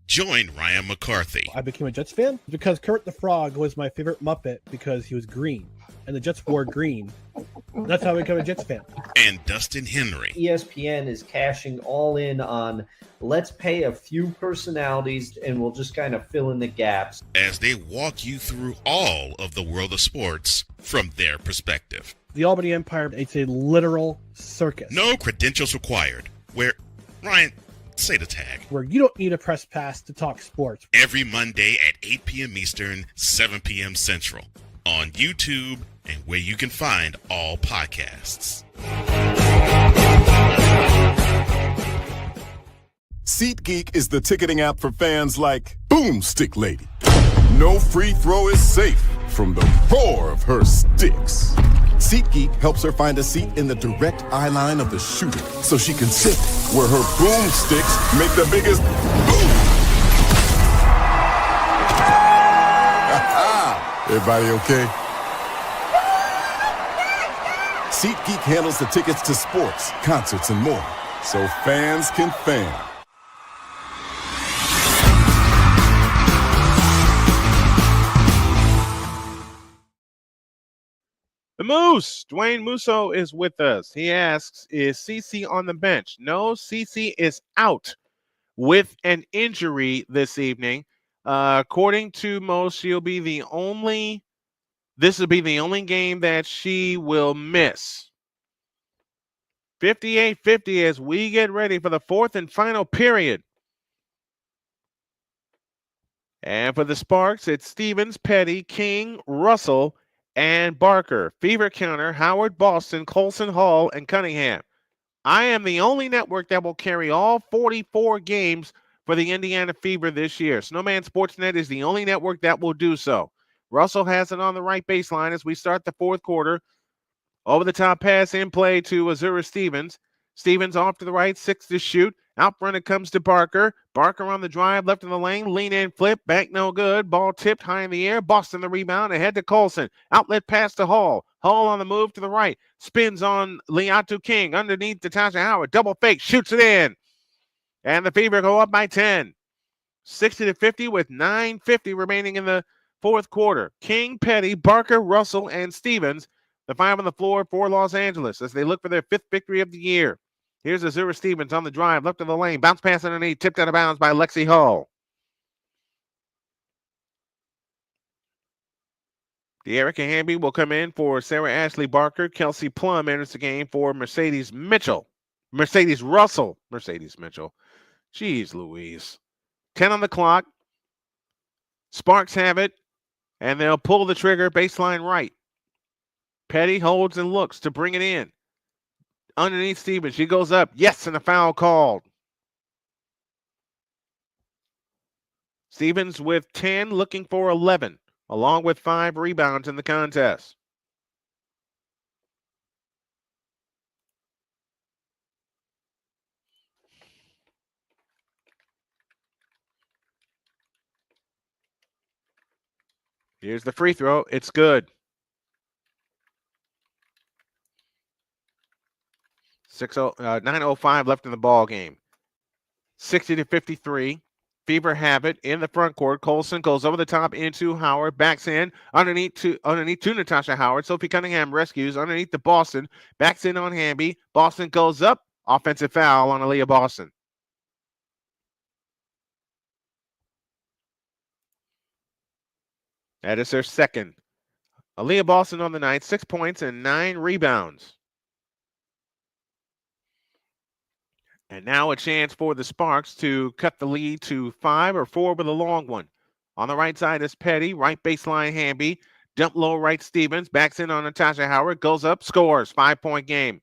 Speaker 5: Join Ryan McCarthy.
Speaker 9: I became a Jets fan because Kurt the Frog was my favorite Muppet because he was green, and the Jets wore green. That's how I became a Jets fan.
Speaker 5: And Dustin Henry.
Speaker 10: ESPN is cashing all in on let's pay a few personalities and we'll just kind of fill in the gaps,
Speaker 5: as they walk you through all of the world of sports from their perspective.
Speaker 9: The Albany Empire, it's a literal circus.
Speaker 5: No credentials required. Where, Ryan, say the tag.
Speaker 9: Where you don't need a press pass to talk sports.
Speaker 5: Every Monday at 8 p.m. Eastern, 7 p.m. Central. On YouTube and where you can find all podcasts.
Speaker 12: SeatGeek is the ticketing app for fans like Boomstick Lady. No free throw is safe from the roar of her sticks. SeatGeek helps her find a seat in the direct eye line of the shooter so she can sit where her boomsticks make the biggest boom. Everybody okay? SeatGeek handles the tickets to sports, concerts, and more, so fans can fan.
Speaker 1: The Moose, Dwayne Musso, is with us. He asks, is CeCe on the bench? No, CeCe is out with an injury this evening. According to most, this will be the only game that she will miss. 58-50 as we get ready for the fourth and final period. And for the Sparks, it's Stevens, Petty, King, Russell, and Barker. Fever counter, Howard, Boston, Colson, Hall, and Cunningham. I am the only network that will carry all 44 games for the Indiana Fever this year. Snowman Sportsnet is the only network that will do so. Russell has it on the right baseline as we start the fourth quarter. Over the top pass in play to Azura Stevens. Stevens off to the right, 6 to shoot. Out front it comes to Barker. Barker on the drive, left in the lane, lean in, flip, bank no good. Ball tipped high in the air. Boston the rebound, ahead to Colson. Outlet pass to Hall. Hall on the move to the right. Spins on Leatu King underneath Natasha Howard. Double fake, shoots it in. And the Fever go up by 10. 60-50 with 9:50 remaining in the fourth quarter. King, Petty, Barker, Russell, and Stevens, the five on the floor for Los Angeles as they look for their fifth victory of the year. Here's Azura Stevens on the drive, left of the lane, bounce pass underneath, tipped out of bounds by Lexi Hall. De'Erica Hamby will come in for Sarah Ashley Barker. Kelsey Plum enters the game for Mercedes Mitchell. Mercedes Russell. Mercedes Mitchell. Jeez Louise. 10 on the clock. Sparks have it, and they'll pull the trigger baseline right. Petty holds and looks to bring it in. Underneath Stevens, she goes up. Yes, and a foul called. Stevens with 10, looking for 11, along with 5 rebounds in the contest. Here's the free throw. It's good. 9:05 left in the ball game. 60-53. Fever have it in the front court. Colson goes over the top into Howard. Backs in underneath to Natasha Howard. Sophie Cunningham rescues underneath to Boston. Backs in on Hamby. Boston goes up. Offensive foul on Aaliyah Boston. That is her second. Aaliyah Boston on the night, 6 points and 9 rebounds. And now a chance for the Sparks to cut the lead to 5 or 4 with a long one. On the right side is Petty, right baseline Hamby. Dump low right Stevens, backs in on Natasha Howard, goes up, scores. 5-point game.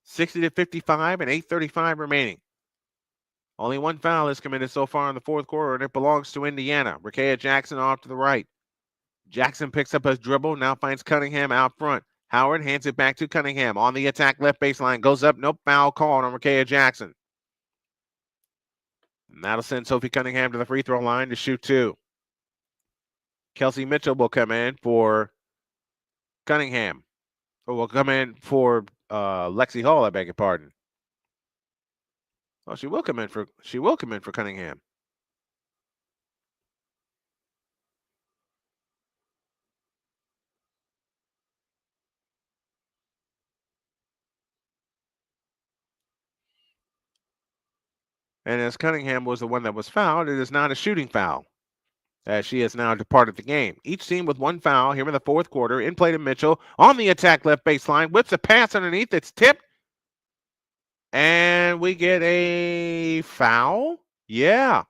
Speaker 1: 60-55 and 8:35 remaining. Only one foul is committed so far in the fourth quarter, and it belongs to Indiana. Rakea Jackson off to the right. Jackson picks up his dribble, now finds Cunningham out front. Howard hands it back to Cunningham. On the attack, left baseline, goes up. Nope, foul called on Rakea Jackson. And that'll send Sophie Cunningham to the free throw line to shoot 2. Kelsey Mitchell will come in for Cunningham. Or will come in for Lexi Hall, I beg your pardon. Oh, she will come in for Cunningham. And as Cunningham was the one that was fouled, it is not a shooting foul, as she has now departed the game. Each team with one foul here in the fourth quarter. In play to Mitchell. On the attack left baseline. Whips a pass underneath. It's tipped. And we get a foul? Yeah.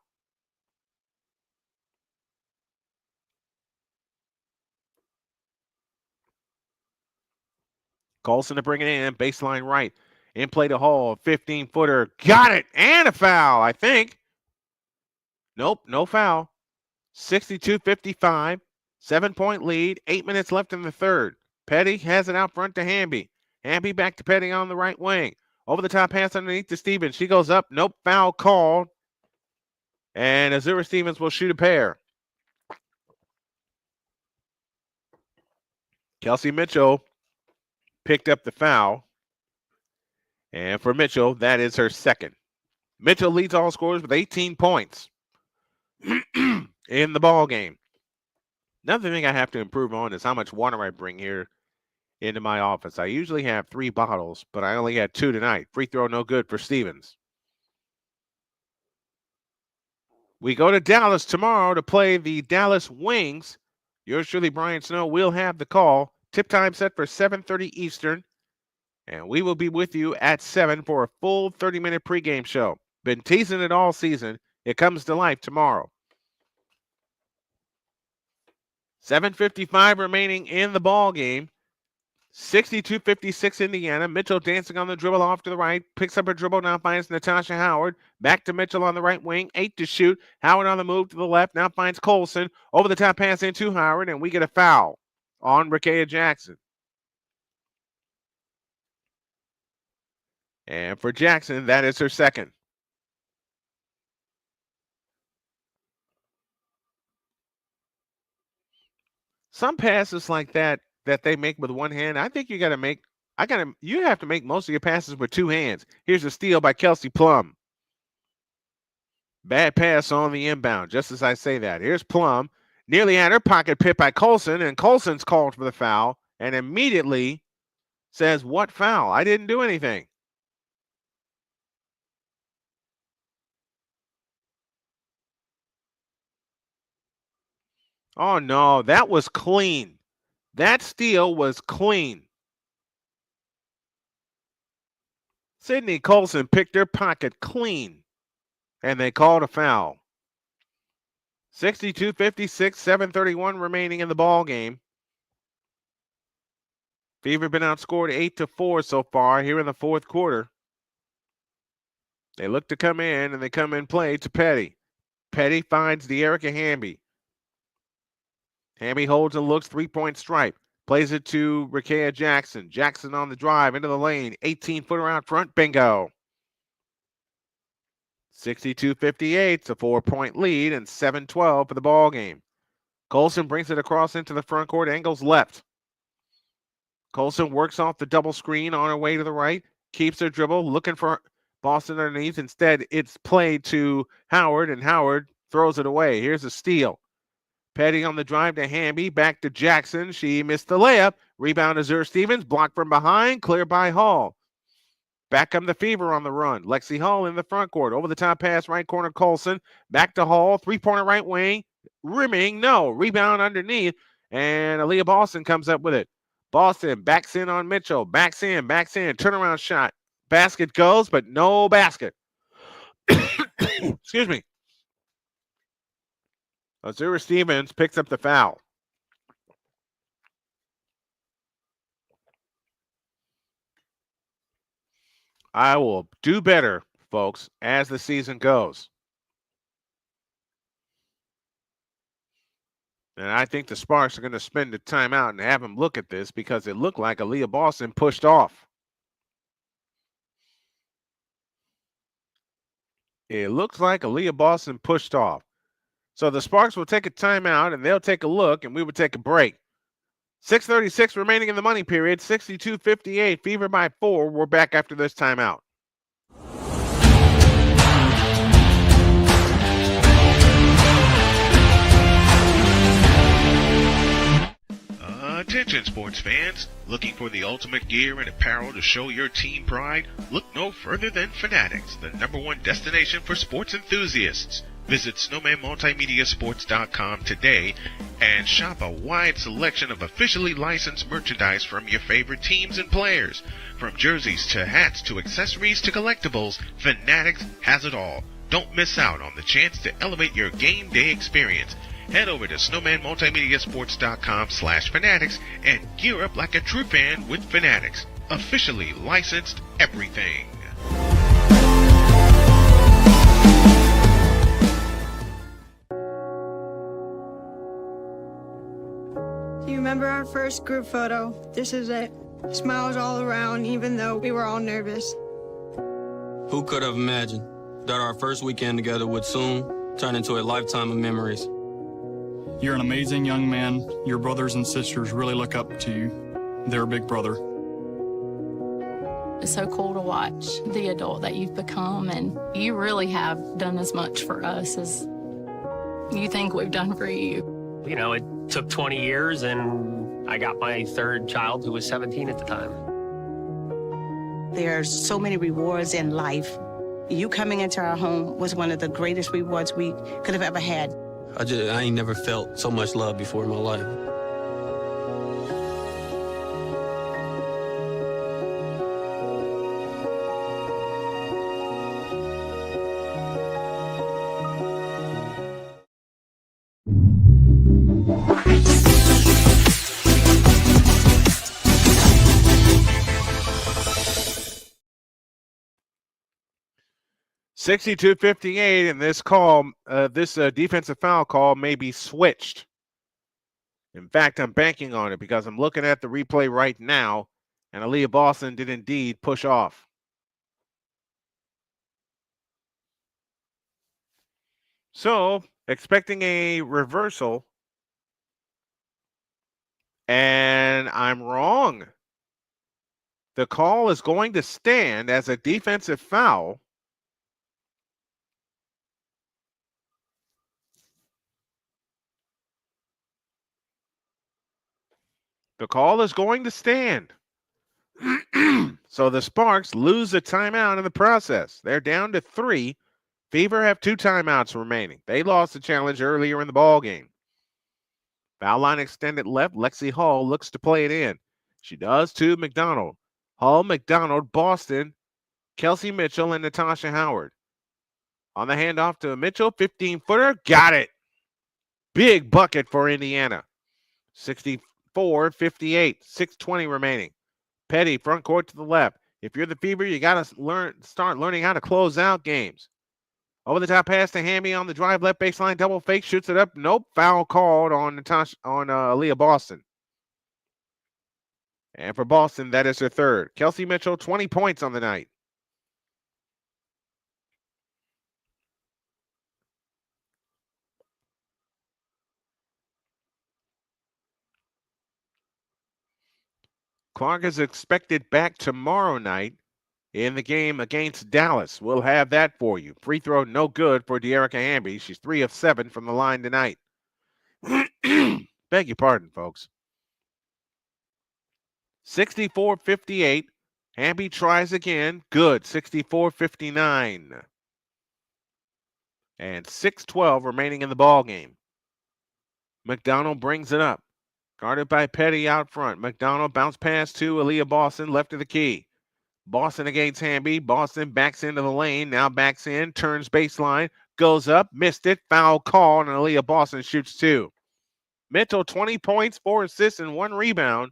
Speaker 1: Colson to bring it in. Baseline right. In play to Hall. 15-footer. Got it. And a foul, I think. Nope, no foul. 62-55. 7-point lead. 8 minutes left in the third. Petty has it out front to Hamby. Hamby back to Petty on the right wing. Over the top pass underneath to Stevens. She goes up. Nope, foul called. And Azura Stevens will shoot a pair. Kelsey Mitchell picked up the foul. And for Mitchell, that is her second. Mitchell leads all scorers with 18 points in the ball game. Another thing I have to improve on is how much water I bring here into my office. I usually have 3 bottles, but I only had 2 tonight. Free throw no good for Stevens. We go to Dallas tomorrow to play the Dallas Wings. Yours truly, Brian Snow, will have the call. Tip time set for 7:30 Eastern. And we will be with you at 7 for a full 30-minute pregame show. Been teasing it all season. It comes to life tomorrow. 7:55 remaining in the ball game. 62-56 Indiana. Mitchell dancing on the dribble off to the right. Picks up her dribble, now finds Natasha Howard. Back to Mitchell on the right wing. 8 to shoot. Howard on the move to the left. Now finds Colson. Over the top pass into Howard, and we get a foul on Rakea Jackson. And for Jackson, that is her second. Some passes like that they make with one hand, I think you have to make most of your passes with two hands. Here's a steal by Kelsey Plum. Bad pass on the inbound, just as I say that. Here's Plum. Nearly had her pocket picked by Colson, and Colson's called for the foul and immediately says, "What foul? I didn't do anything." Oh, no, that was clean. That steal was clean. Sydney Colson picked her pocket clean, and they called a foul. 62-56, 7:31 remaining in the ball game. Fever been outscored 8-4 so far here in the fourth quarter. They look to come in, and they come in play to Petty. Petty finds De'Erica Hamby. Hamby holds and looks, three-point stripe. Plays it to Rakea Jackson. Jackson on the drive into the lane. 18-footer out front. Bingo. 62-58. It's a 4-point lead and 7-12 for the ball game. Colson brings it across into the front court. Angles left. Colson works off the double screen on her way to the right. Keeps her dribble. Looking for Boston underneath. Instead, it's played to Howard, and Howard throws it away. Here's a steal. Petty on the drive to Hamby. Back to Jackson. She missed the layup. Rebound to Zer Stevens. Blocked from behind. Clear by Hall. Back come the Fever on the run. Lexi Hall in the front court. Over the top pass, right corner Colson. Back to Hall. Three-pointer right wing. Rimming. No. Rebound underneath. And Aaliyah Boston comes up with it. Boston backs in on Mitchell. Backs in. Turnaround shot. Basket goes, but no basket. Excuse me. Azura Stevens picks up the foul. I will do better, folks, as the season goes. And I think the Sparks are going to spend the timeout and have him look at this because it looked like Aaliyah Boston pushed off. It looks like Aaliyah Boston pushed off. So the Sparks will take a timeout, and they'll take a look, and we will take a break. 6:36 remaining in the money period. 62-58. Fever by 4. We're back after this timeout.
Speaker 5: Attention sports fans, looking for the ultimate gear and apparel to show your team pride? Look no further than Fanatics, the #1 destination for sports enthusiasts. Visit snowmanmultimediasports.com today and shop a wide selection of officially licensed merchandise from your favorite teams and players. From jerseys to hats to accessories to collectibles, Fanatics has it all. Don't miss out on the chance to elevate your game day experience. Head over to snowmanmultimediasports.com/fanatics and gear up like a true fan with Fanatics. Officially licensed everything.
Speaker 13: Do you remember our first group photo? This is it. Smiles all around, even though we were all nervous.
Speaker 14: Who could have imagined that our first weekend together would soon turn into a lifetime of memories?
Speaker 15: You're an amazing young man. Your brothers and sisters really look up to you. They're a big brother.
Speaker 16: It's so cool to watch the adult that you've become, and you really have done as much for us as you think we've done for you.
Speaker 17: You know, it took 20 years, and I got my third child who was 17 at the time.
Speaker 18: There are so many rewards in life. You coming into our home was one of the greatest rewards we could have ever had.
Speaker 14: I ain't never felt so much love before in my life.
Speaker 1: (62-58), and this call, defensive foul call may be switched. In fact, I'm banking on it because I'm looking at the replay right now, and Aaliyah Boston did indeed push off. So, expecting a reversal, and I'm wrong. The call is going to stand as a defensive foul. The call is going to stand. So the Sparks lose a timeout in the process. They're down to 3. Fever have 2 timeouts remaining. They lost the challenge earlier in the ball game. Foul line extended left. Lexi Hall looks to play it in. She does to McDonald. Hall, McDonald, Boston, Kelsey Mitchell, and Natasha Howard. On the handoff to Mitchell, 15-footer, got it. Big bucket for Indiana. 64-58, 6:20 remaining. Petty, front court to the left. If you're the Fever, you got to start learning how to close out games. Over the top pass to Hamby on the drive, left baseline, double fake, shoots it up. Nope, foul called on Aaliyah Boston. And for Boston, that is her third. Kelsey Mitchell, 20 points on the night. Clark is expected back tomorrow night in the game against Dallas. We'll have that for you. Free throw no good for De'Erica Hamby. She's 3 of 7 from the line tonight. Beg your pardon, folks. 64-58. Hamby tries again. Good. 64-59. And 6:12 remaining in the ball game. McDonald brings it up. Guarded by Petty out front. McDonald bounce pass to Aaliyah Boston, left of the key. Boston against Hamby. Boston backs into the lane. Now backs in. Turns baseline. Goes up. Missed it. Foul call. And Aaliyah Boston shoots 2. Mitchell, 20 points, 4 assists, and 1 rebound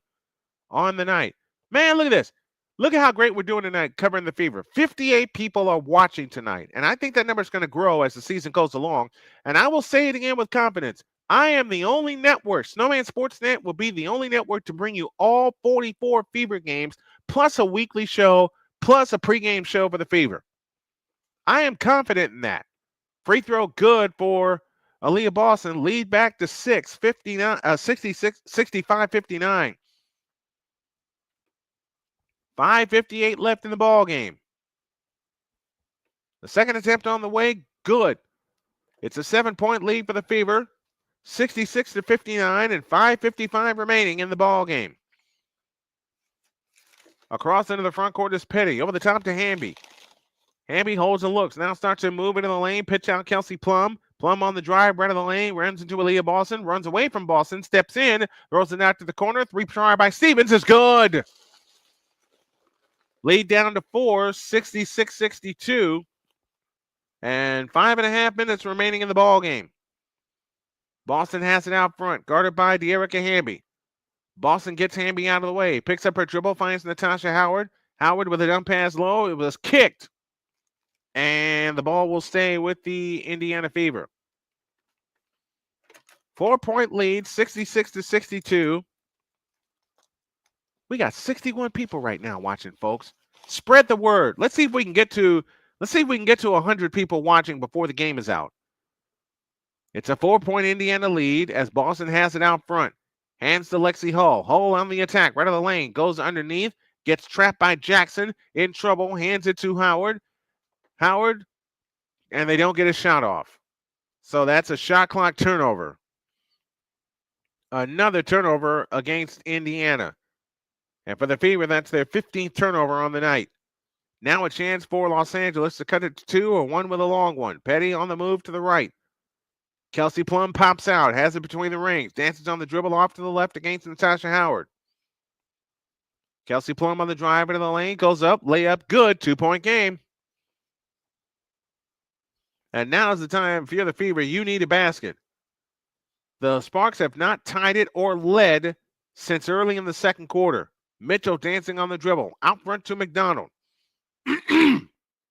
Speaker 1: on the night. Man, look at this. Look at how great we're doing tonight covering the Fever. 58 people are watching tonight. And I think that number is going to grow as the season goes along. And I will say it again with confidence. I am the only network. Snowman Sportsnet will be the only network to bring you all 44 Fever games, plus a weekly show, plus a pregame show for the Fever. I am confident in that. Free throw good for Aaliyah Boston. Lead back to 65-59. 5:58 left in the ball game. The second attempt on the way, good. It's a 7-point lead for the Fever. 66-59 and 5:55 remaining in the ball game. Across into the front court is Petty. Over the top to Hamby. Hamby holds and looks. Now starts to move into the lane. Pitch out Kelsey Plum. Plum on the drive, right of the lane. Runs into Aaliyah Boston. Runs away from Boston. Steps in. Throws it out to the corner. 3-try by Stevens is good. Lead down to 4. 66-62. And 5.5 minutes remaining in the ball game. Boston has it out front, guarded by De'Erica Hamby. Boston gets Hamby out of the way, picks up her dribble, finds Natasha Howard. Howard with a dump pass low. It was kicked. And the ball will stay with the Indiana Fever. 4-point lead, 66-62. We got 61 people right now watching, folks. Spread the word. Let's see if we can get to 100 people watching before the game is out. It's a 4-point Indiana lead as Boston has it out front. Hands to Lexi Hall. Hall on the attack, right of the lane. Goes underneath. Gets trapped by Jackson. In trouble. Hands it to Howard. Howard. And they don't get a shot off. So that's a shot clock turnover. Another turnover against Indiana. And for the Fever, that's their 15th turnover on the night. Now a chance for Los Angeles to cut it to 2 or 1 with a long one. Petty on the move to the right. Kelsey Plum pops out, has it between the rings, dances on the dribble off to the left against Natasha Howard. Kelsey Plum on the drive into the lane, goes up, layup, good, 2-point game. And now is the time, if you're the Fever, you need a basket. The Sparks have not tied it or led since early in the second quarter. Mitchell dancing on the dribble, out front to McDonald.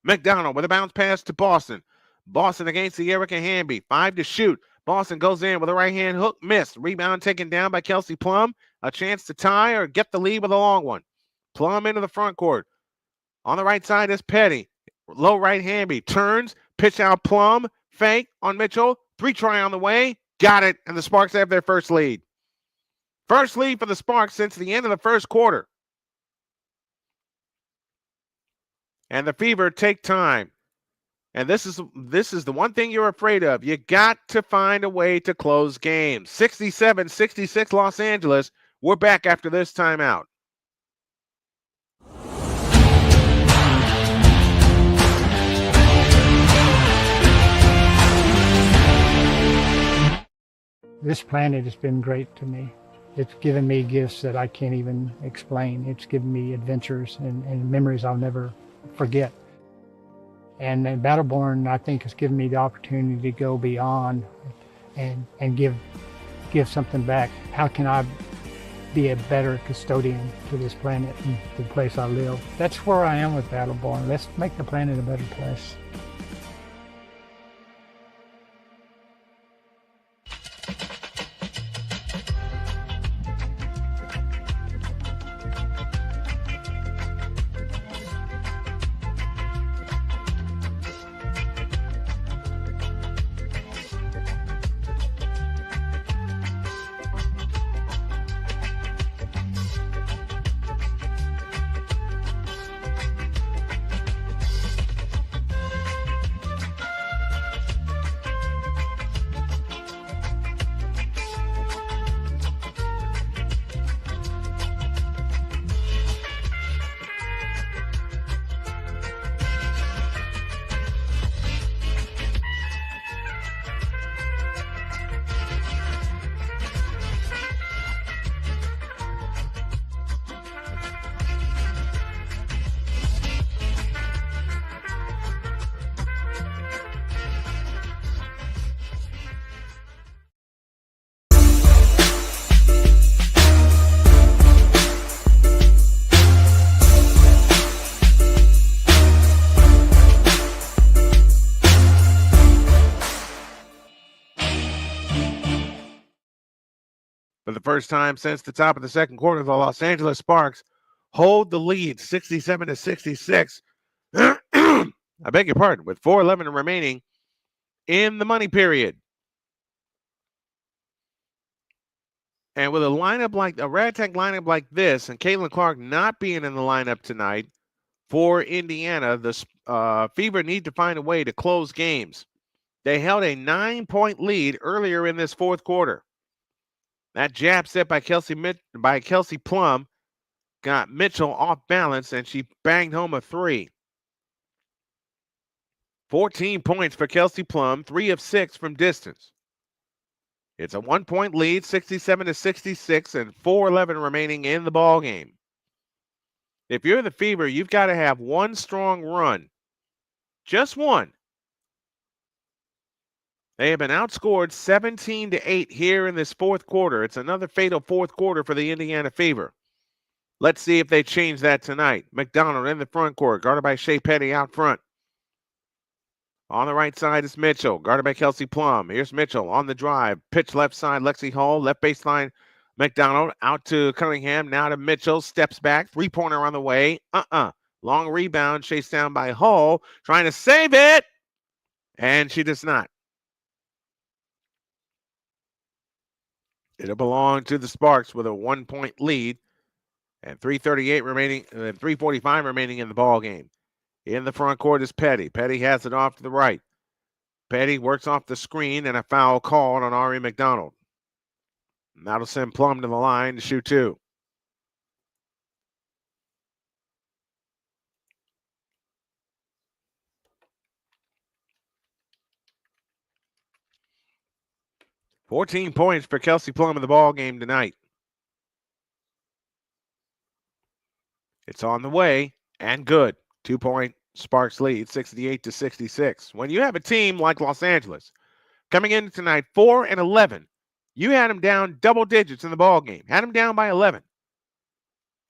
Speaker 1: McDonald with a bounce pass to Boston. Boston against De'Erica Hamby. 5 to shoot. Boston goes in with a right-hand hook. Missed. Rebound taken down by Kelsey Plum. A chance to tie or get the lead with a long one. Plum into the front court. On the right side is Petty. Low right Hamby. Turns. Pitch out Plum. Fake on Mitchell. 3 on the way. Got it. And the Sparks have their first lead. First lead for the Sparks since the end of the first quarter. And the Fever take time. And this is the one thing you're afraid of. You got to find a way to close games. 67-66 Los Angeles. We're back after this timeout.
Speaker 11: This planet has been great to me. It's given me gifts that I can't even explain. It's given me adventures and memories I'll never forget. And Battleborn, I think, has given me the opportunity to go beyond and give something back. How can I be a better custodian to this planet and the place I live? That's where I am with Battleborn. Let's make the planet a better place.
Speaker 1: For the first time since the top of the second quarter, the Los Angeles Sparks hold the lead 67-66. I beg your pardon, with 4:11 remaining in the money period. And with a lineup like a ragtag lineup like this, and Caitlin Clark not being in the lineup tonight for Indiana, the Fever need to find a way to close games. They held a 9-point lead earlier in this fourth quarter. That jab set by Kelsey Plum got Mitchell off balance, and she banged home a 3. 14 points for Kelsey Plum, 3 of 6 from distance. It's a 1-point lead, 67-66, and 4:11 remaining in the ball game. If you're the Fever, you've got to have one strong run, just one. They have been outscored 17-8 here in this fourth quarter. It's another fatal fourth quarter for the Indiana Fever. Let's see if they change that tonight. McDonald in the front court, guarded by Shea Petty out front. On the right side is Mitchell, guarded by Kelsey Plum. Here's Mitchell on the drive. Pitch left side, Lexi Hall. Left baseline, McDonald out to Cunningham. Now to Mitchell. Steps back. 3-pointer on the way. Long rebound chased down by Hall. Trying to save it. And she does not. It'll belong to the Sparks with a 1-point lead and 3:45 remaining in the ball game. In the front court is Petty. Petty has it off to the right. Petty works off the screen and a foul called on Ari McDonald. And that'll send Plum to the line to shoot 2. $14 points for Kelsey Plum in the ball game tonight. It's on the way and good. 2-point Sparks lead, 68-66. When you have a team like Los Angeles coming in tonight 4-11, you had them down double digits in the ball game. Had them down by 11.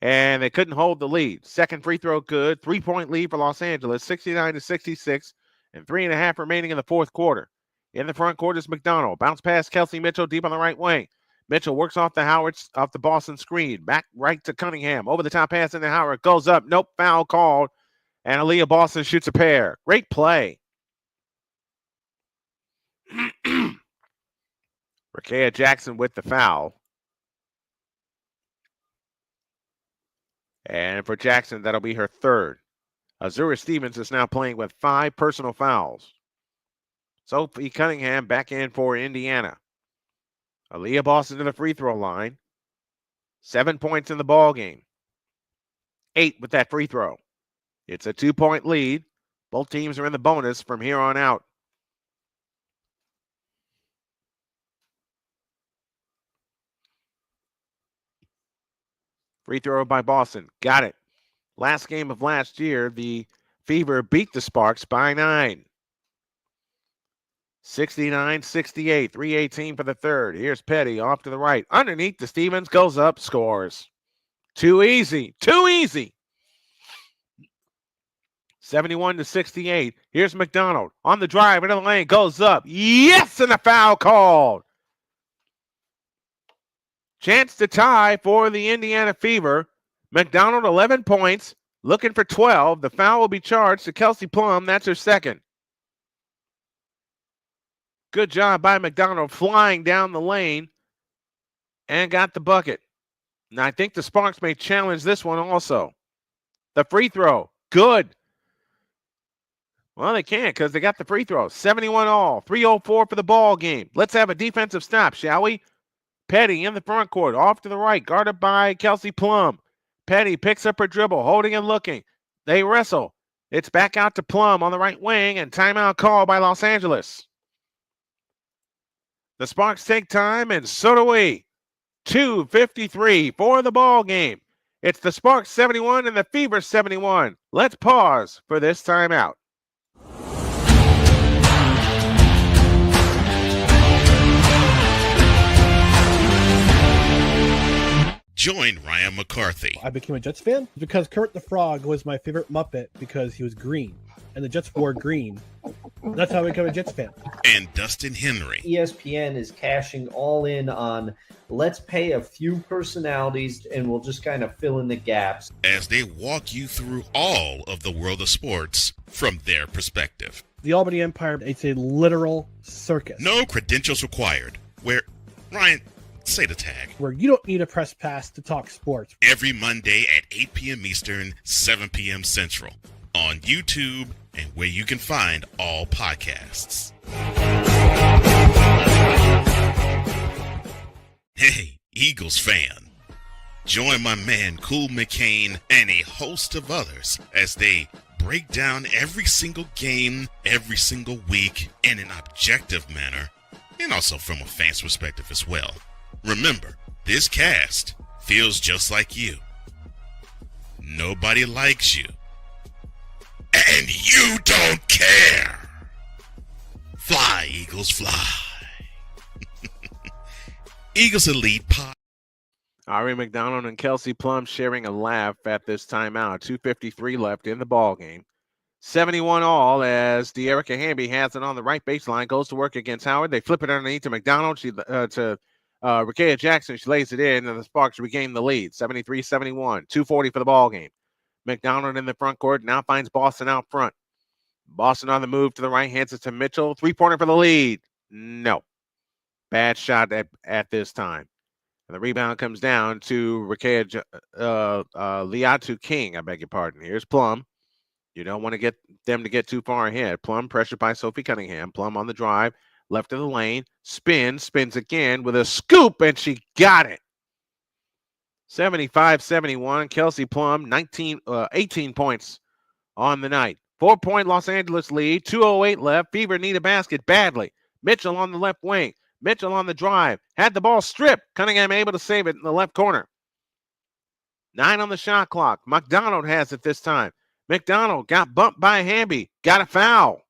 Speaker 1: And they couldn't hold the lead. Second free throw good. 3-point lead for Los Angeles, 69-66, and 3.5 remaining in the fourth quarter. In the front court is McDonald. Bounce past Kelsey Mitchell deep on the right wing. Mitchell works off the Boston screen. Back right to Cunningham. Over the top pass into Howard. Goes up. Nope. Foul called. And Aaliyah Boston shoots a pair. Great play. Rakea Jackson with the foul. And for Jackson, that'll be her third. Azura Stevens is now playing with 5 personal fouls. Sophie Cunningham back in for Indiana. Aaliyah Boston to the free throw line. 7 points in the ball game. 8 with that free throw. It's a 2-point lead. Both teams are in the bonus from here on out. Free throw by Boston. Got it. Last game of last year, the Fever beat the Sparks by 9. 69-68, 3:18 for the third. Here's Petty off to the right. Underneath the Stevens, goes up, scores. Too easy. 71-68. Here's McDonald on the drive into the lane, goes up. Yes, and a foul called. Chance to tie for the Indiana Fever. McDonald, 11 points, looking for 12. The foul will be charged to Kelsey Plum. That's her second. Good job by McDonald flying down the lane and got the bucket. And I think the Sparks may challenge this one also. The free throw, good. Well, they can't because they got the free throw. 71 all, 3:04 for the ball game. Let's have a defensive stop, shall we? Petty in the front court, off to the right, guarded by Kelsey Plum. Petty picks up her dribble, holding and looking. They wrestle. It's back out to Plum on the right wing, and timeout call by Los Angeles. The Sparks take time, and so do we. 2:53 for the ball game. It's the Sparks 71 and the Fever 71. Let's pause for this timeout.
Speaker 5: Join Ryan McCarthy.
Speaker 9: I became a Jets fan because Kurt the Frog was my favorite Muppet because he was green, and the Jets wore green. That's how I became a Jets fan.
Speaker 5: And Dustin Henry.
Speaker 10: ESPN is cashing all in on let's pay a few personalities and we'll just kind of fill in the gaps.
Speaker 5: As they walk you through all of the world of sports from their perspective.
Speaker 9: The Albany Empire, it's a literal circus.
Speaker 5: No credentials required. Where, Ryan, say the tag.
Speaker 9: Where you don't need a press pass to talk sports.
Speaker 5: Every Monday at 8 p.m. Eastern, 7 p.m. Central. On YouTube and where you can find all podcasts. Hey, Eagles fan. Join my man Cool McCain and a host of others as they break down every single game, every single week in an objective manner, and also from a fan's perspective as well. Remember, this cast feels just like you. Nobody likes you. And you don't care. Fly, Eagles, fly. Eagles Elite Pod.
Speaker 1: Ari McDonald and Kelsey Plum sharing a laugh at this timeout. 2:53 left in the ball game. 71 all as De'Erica Hamby has it on the right baseline, goes to work against Howard. They flip it underneath to McDonald. To Rakea Jackson. She lays it in, and the Sparks regain the lead. 73-71. 2:40 for the ball game. McDonald in the front court now finds Boston out front. Boston on the move to the right, hands it to Mitchell. 3-pointer for the lead. No. Bad shot at this time. And the rebound comes down to Rakea Liatu King. I beg your pardon. Here's Plum. You don't want to get them to get too far ahead. Plum pressured by Sophie Cunningham. Plum on the drive, left of the lane, spins again with a scoop, and she got it. 75-71. Kelsey Plum, 18 points on the night. 4-point Los Angeles lead. 2:08 left. Fever need a basket badly. Mitchell on the left wing. Mitchell on the drive. Had the ball stripped. Cunningham able to save it in the left corner. 9 on the shot clock. McDonald has it this time. McDonald got bumped by Hamby. Got a foul.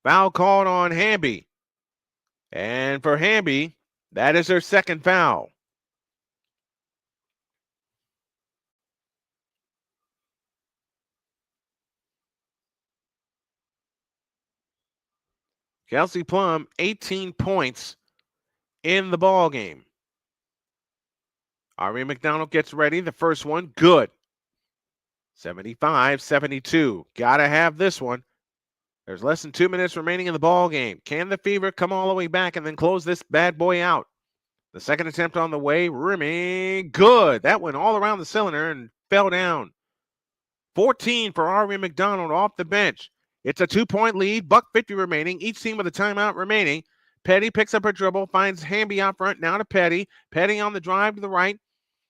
Speaker 1: Foul called on Hamby. And for Hamby, that is her second foul. Kelsey Plum, 18 points in the ball game. Ari McDonald gets ready. The first one, good. 75-72. Got to have this one. There's less than 2 minutes remaining in the ball game. Can the Fever come all the way back and then close this bad boy out? The second attempt on the way, Remy, good. That went all around the cylinder and fell down. 14 for Ari McDonald off the bench. It's a 2-point lead, $1:50 remaining. Each team with a timeout remaining. Petty picks up her dribble, finds Hamby out front, now to Petty. Petty on the drive to the right.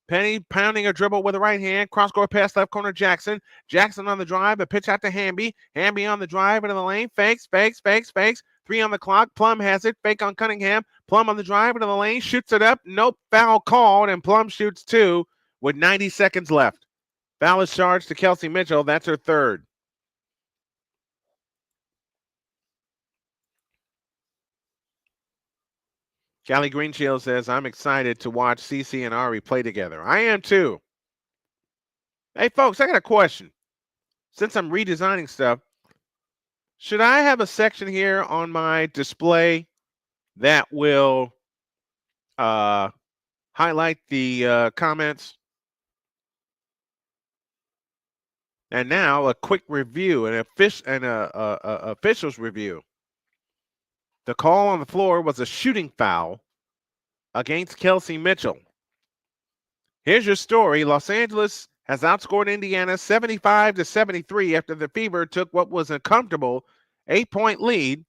Speaker 1: Petty pounding her dribble with the right hand. Cross-court pass left corner, Jackson. Jackson on the drive, a pitch out to Hamby. Hamby on the drive into the lane. Fakes. 3 on the clock. Plum has it. Fake on Cunningham. Plum on the drive into the lane. Shoots it up. Nope. Foul called, and Plum shoots 2 with 90 seconds left. Foul is charged to Kelsey Mitchell. That's her third. Callie Greenshield says, I'm excited to watch CC and Ari play together. I am too. Hey, folks, I got a question. Since I'm redesigning stuff, should I have a section here on my display that will highlight the comments? And now a quick review, an official's review. The call on the floor was a shooting foul against Kelsey Mitchell. Here's your story. Los Angeles has outscored Indiana 75-73 after the Fever took what was a comfortable 8-point lead.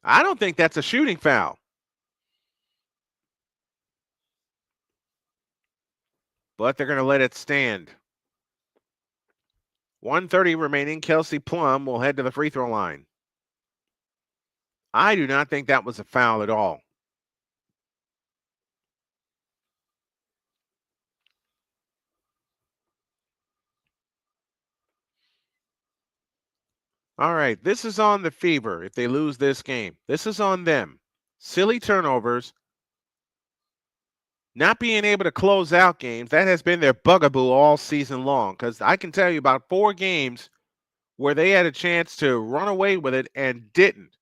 Speaker 1: I don't think that's a shooting foul. But they're going to let it stand. 1:30 remaining. Kelsey Plum will head to the free throw line. I do not think that was a foul at all. All right, this is on the Fever if they lose this game. This is on them. Silly turnovers. Not being able to close out games, that has been their bugaboo all season long. Because I can tell you about 4 games where they had a chance to run away with it and didn't.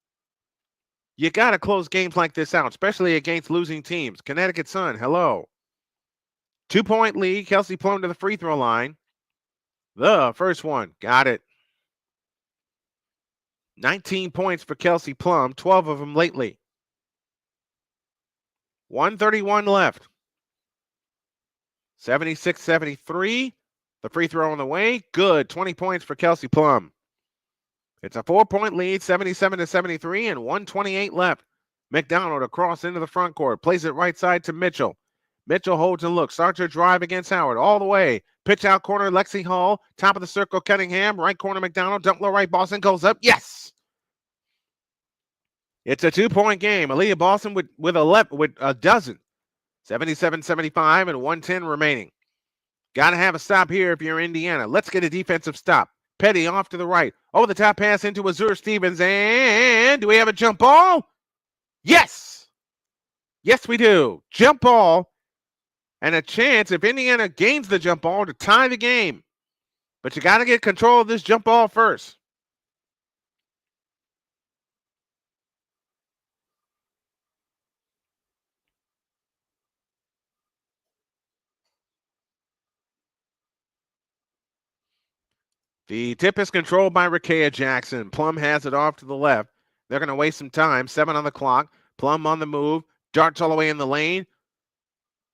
Speaker 1: You got to close games like this out, especially against losing teams. Connecticut Sun, hello. 2-point lead, Kelsey Plum to the free throw line. The first one, got it. 19 points for Kelsey Plum, 12 of them lately. 1:31 left. 76-73. The free throw on the way. Good. 20 points for Kelsey Plum. It's a 4-point lead, 77-73, and 1:28 left. McDonald across into the front court. Plays it right side to Mitchell. Mitchell holds and looks. Starts her drive against Howard. All the way. Pitch out corner, Lexi Hall. Top of the circle, Cunningham. Right corner, McDonald. Dump low right, Boston goes up. Yes! It's a 2-point game. Aaliyah Boston with a dozen. 77-75 and 1:10 remaining. Got to have a stop here if you're Indiana. Let's get a defensive stop. Petty off to the right. Over the top pass into Azure Stevens. And do we have a jump ball? Yes! Yes, we do. Jump ball. And a chance if Indiana gains the jump ball to tie the game. But you got to get control of this jump ball first. The tip is controlled by Rakea Jackson. Plum has it off to the left. They're going to waste some time. 7 on the clock. Plum on the move. Darts all the way in the lane.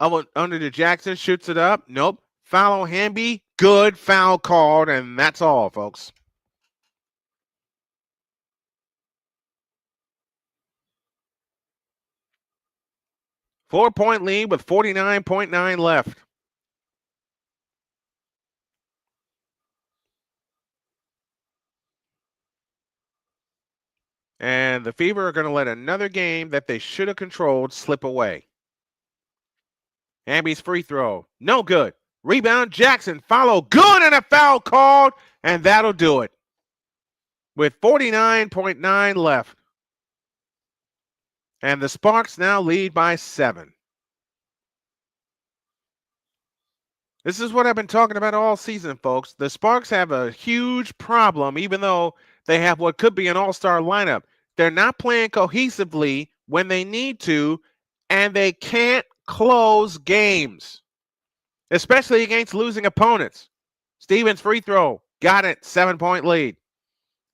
Speaker 1: Under to Jackson. Shoots it up. Nope. Foul on Hamby. Good. Foul called. And that's all, folks. Four-point lead with 49.9 left. And the Fever are going to let another game that they should have controlled slip away. Hamby's free throw. No good. Rebound, Jackson. Follow. Good, and a foul called. And that'll do it. With 49.9 left. And the Sparks now lead by 7. This is what I've been talking about all season, folks. The Sparks have a huge problem, even though they have what could be an all-star lineup. They're not playing cohesively when they need to, and they can't close games. especially against losing opponents. Stevens free throw, got it, 7-point lead.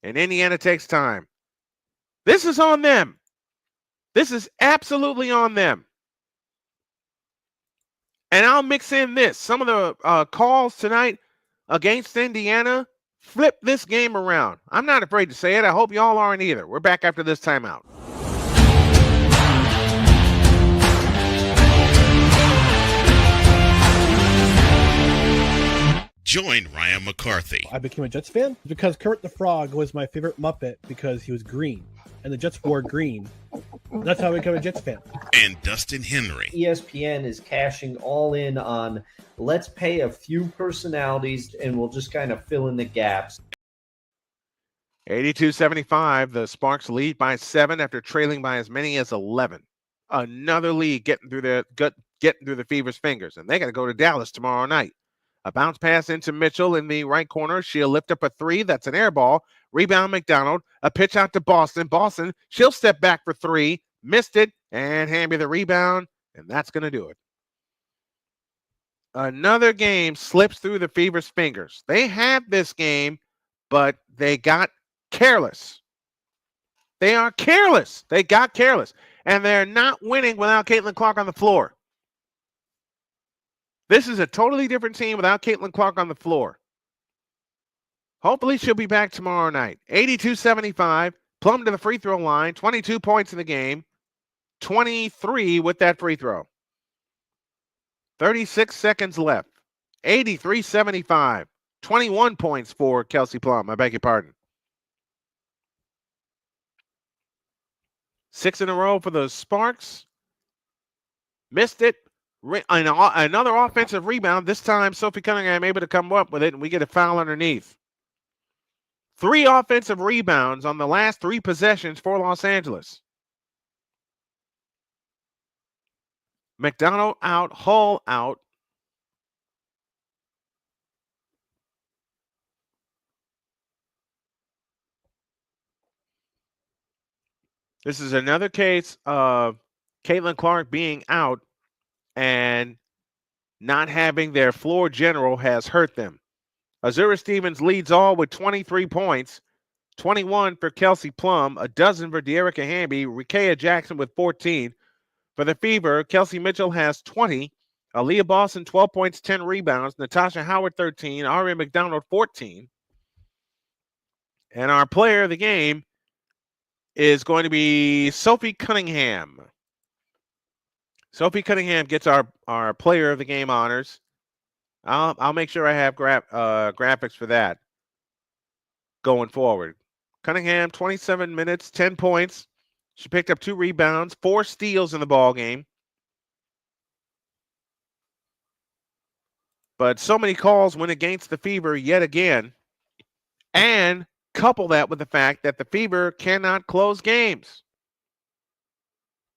Speaker 1: And Indiana takes time. This is on them. This is absolutely on them. And I'll mix in this. Some of the calls tonight against Indiana flip this game around. I'm not afraid to say it. I hope y'all aren't either. We're back after this timeout.
Speaker 5: Join Ryan McCarthy.
Speaker 9: I became a Jets fan because Kurt the Frog was my favorite Muppet because he was green, and the Jets wore green. That's how I became a Jets fan.
Speaker 5: And Dustin Henry.
Speaker 10: ESPN is cashing all in on let's pay a few personalities and we'll just kind of fill in the gaps.
Speaker 1: 82-75, the Sparks lead by 7 after trailing by as many as 11. Another lead getting through the Fever's fingers, and they got to go to Dallas tomorrow night. A bounce pass into Mitchell in the right corner. She'll lift up a 3. That's an air ball. Rebound McDonald. A pitch out to Boston. Boston, she'll step back for 3. Missed it. And Hamby the rebound. And that's going to do it. Another game slips through the Fever's fingers. They had this game, but they got careless. They are careless. They got careless. And they're not winning without Caitlin Clark on the floor. This is a totally different team without Caitlin Clark on the floor. Hopefully she'll be back tomorrow night. 82-75, Plum to the free throw line, 22 points in the game, 23 with that free throw. 36 seconds left. 83-75, 21 points for Kelsey Plum. I beg your pardon. 6 in a row for the Sparks. Missed it. Another offensive rebound. This time, Sophie Cunningham able to come up with it, and we get a foul underneath. 3 offensive rebounds on the last 3 possessions for Los Angeles. McDonald out, Hull out. This is another case of Caitlin Clark being out and not having their floor general has hurt them. Azura Stevens leads all with 23 points, 21 for Kelsey Plum, a dozen for De'Erica Hamby, Rikea Jackson with 14. For the Fever, Kelsey Mitchell has 20, Aaliyah Boston 12 points, 10 rebounds, Natasha Howard 13, Aria McDonald 14. And our player of the game is going to be Sophie Cunningham. Sophie Cunningham gets our player of the game honors. I'll make sure I have graphics for that going forward. Cunningham, 27 minutes, 10 points. She picked up 2 rebounds, 4 steals in the ball game. But so many calls went against the Fever yet again. And couple that with the fact that the Fever cannot close games.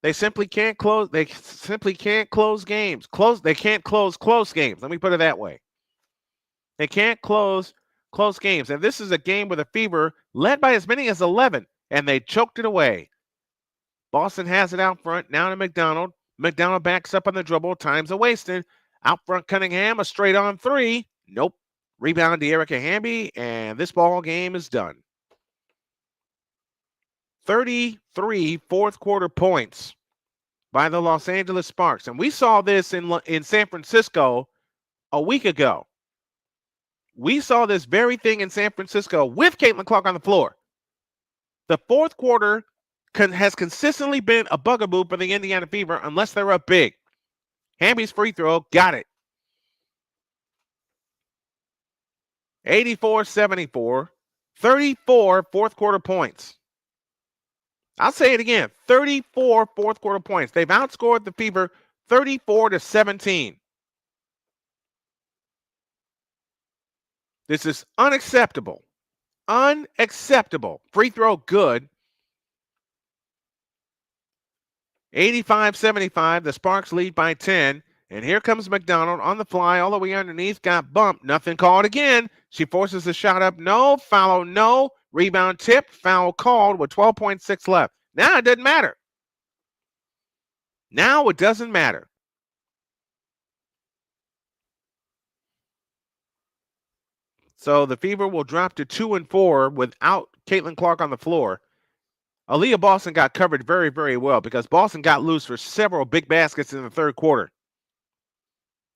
Speaker 1: They simply can't close. They simply can't close games. They can't close close games. Let me put it that way. They can't close close games. And this is a game with a Fever led by as many as 11, and they choked it away. Boston has it out front. Now to McDonald. McDonald backs up on the dribble. Time's a wasting. Out front, Cunningham, a straight on 3. Nope. Rebound to De'Erica Hamby, and this ball game is done. 33 fourth quarter points by the Los Angeles Sparks. And we saw this in San Francisco a week ago. We saw this very thing in San Francisco with Caitlin Clark on the floor. The fourth quarter has consistently been a bugaboo for the Indiana Fever unless they're up big. Hamby's free throw, got it. 84-74, 34 fourth quarter points. I'll say it again, 34 fourth quarter points. They've outscored the Fever 34-17. This is unacceptable. Unacceptable. Free throw good. 85-75, the Sparks lead by 10. And here comes McDonald on the fly, all the way underneath, got bumped. Nothing called again. She forces the shot up. No. Foul, no. Rebound tip. Foul called with 12.6 left. Now it doesn't matter. Now it doesn't matter. So the Fever will drop to 2-4 without Caitlin Clark on the floor. Aaliyah Boston got covered very, very well because Boston got loose for several big baskets in the third quarter.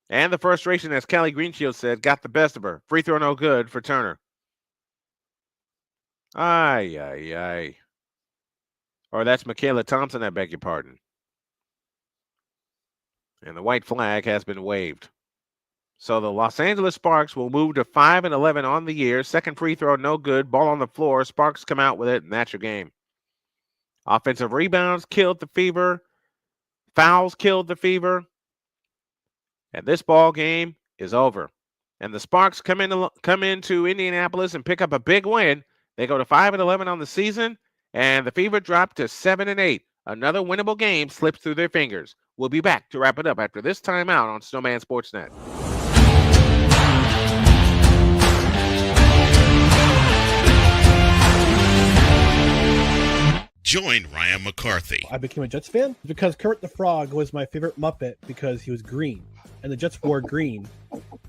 Speaker 1: And the frustration, as Callie Greenshield said, got the best of her. Free throw no good for Turner. Ay, ay, ay. Or that's Michaela Thompson, I beg your pardon. And the white flag has been waved. So the Los Angeles Sparks will move to 5-11 on the year. Second free throw, no good. Ball on the floor. Sparks come out with it, and that's your game. Offensive rebounds killed the Fever. Fouls killed the Fever. And this ball game is over. And the Sparks come into Indianapolis and pick up a big win. They go to 5-11 on the season, and the Fever drop to 7-8. Another winnable game slips through their fingers. We'll be back to wrap it up after this timeout on Snowman Sportsnet.
Speaker 5: Join Ryan McCarthy.
Speaker 9: I became a Jets fan because Kurt the Frog was my favorite Muppet because he was green, and the Jets wore green.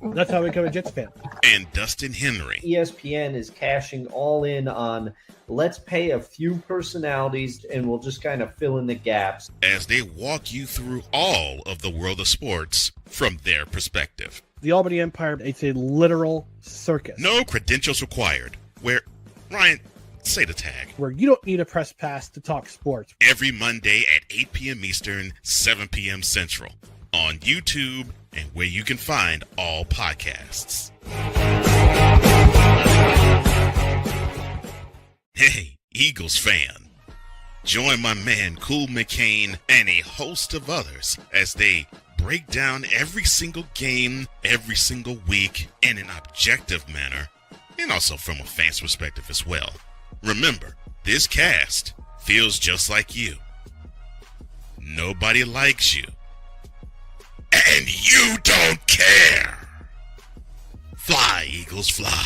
Speaker 9: That's how I became a Jets fan.
Speaker 5: And Dustin Henry.
Speaker 10: ESPN is cashing all in on let's pay a few personalities and we'll just kind of fill in the gaps.
Speaker 5: As they walk you through all of the world of sports from their perspective.
Speaker 9: The Albany Empire, it's a literal circus.
Speaker 5: No credentials required. Where, Ryan, say the tag.
Speaker 9: Where you don't need a press pass to talk sports.
Speaker 5: Every Monday at 8 p.m. Eastern, 7 p.m. Central. On YouTube and where you can find all podcasts. Hey, Eagles fan. Join my man Cool McCain and a host of others as they break down every single game, every single week in an objective manner, and also from a fan's perspective as well. Remember, this cast feels just like you. Nobody likes you. And you don't care. Fly, Eagles, fly.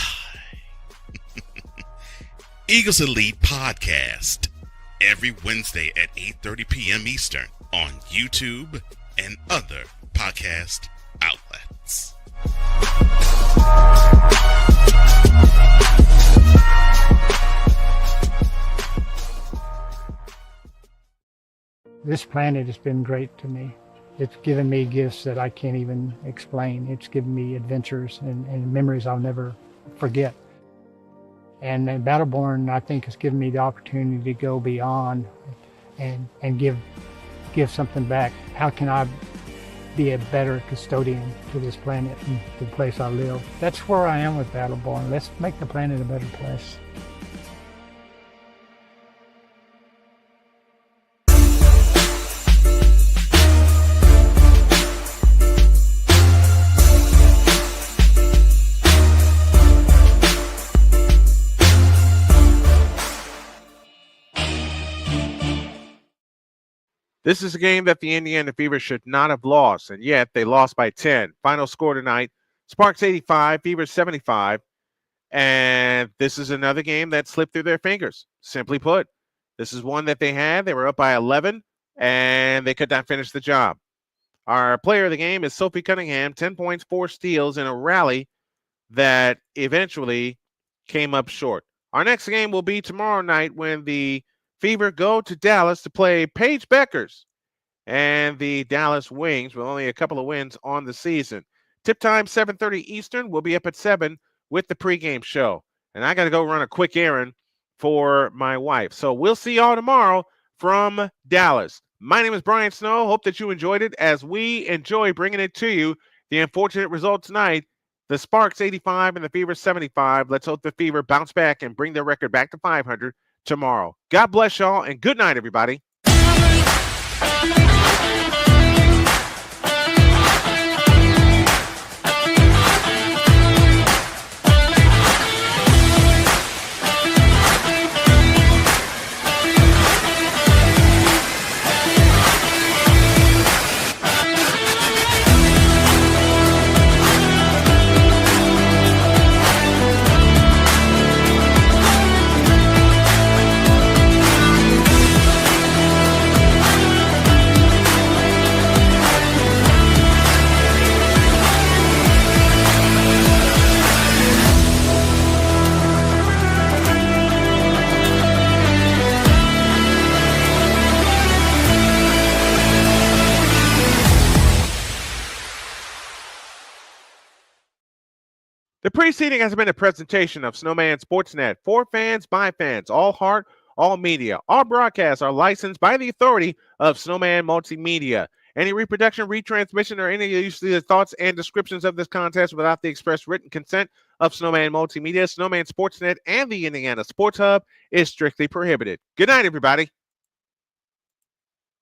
Speaker 5: Eagles Elite Podcast. Every Wednesday at 8:30 p.m. Eastern on YouTube and other podcast outlets.
Speaker 11: This planet has been great to me. It's given me gifts that I can't even explain. It's given me adventures and memories I'll never forget. And Battleborn, I think, has given me the opportunity to go beyond and give something back. How can I be a better custodian to this planet and the place I live? That's where I am with Battleborn. Let's make the planet a better place.
Speaker 1: This is a game that the Indiana Fever should not have lost, and yet they lost by 10. Final score tonight, Sparks 85, Fever 75, and this is another game that slipped through their fingers. Simply put, this is one that they had. They were up by 11, and they could not finish the job. Our player of the game is Sophie Cunningham, 10 points, 4 steals in a rally that eventually came up short. Our next game will be tomorrow night when the Fever go to Dallas to play Paige Beckers and the Dallas Wings with only a couple of wins on the season. Tip time, 7:30 Eastern. We'll be up at 7 with the pregame show. And I got to go run a quick errand for my wife. So we'll see y'all tomorrow from Dallas. My name is Brian Snow. Hope that you enjoyed it as we enjoy bringing it to you. The unfortunate result tonight, the Sparks 85 and the Fever 75. Let's hope the Fever bounce back and bring their record back to 500 tomorrow. God bless y'all and good night, everybody. The preceding has been a presentation of Snowman Sportsnet for fans by fans. All heart, all media, all broadcasts are licensed by the authority of Snowman Multimedia. Any reproduction, retransmission, or any use of the thoughts and descriptions of this contest without the express written consent of Snowman Multimedia, Snowman Sportsnet, and the Indiana Sports Hub is strictly prohibited. Good night, everybody.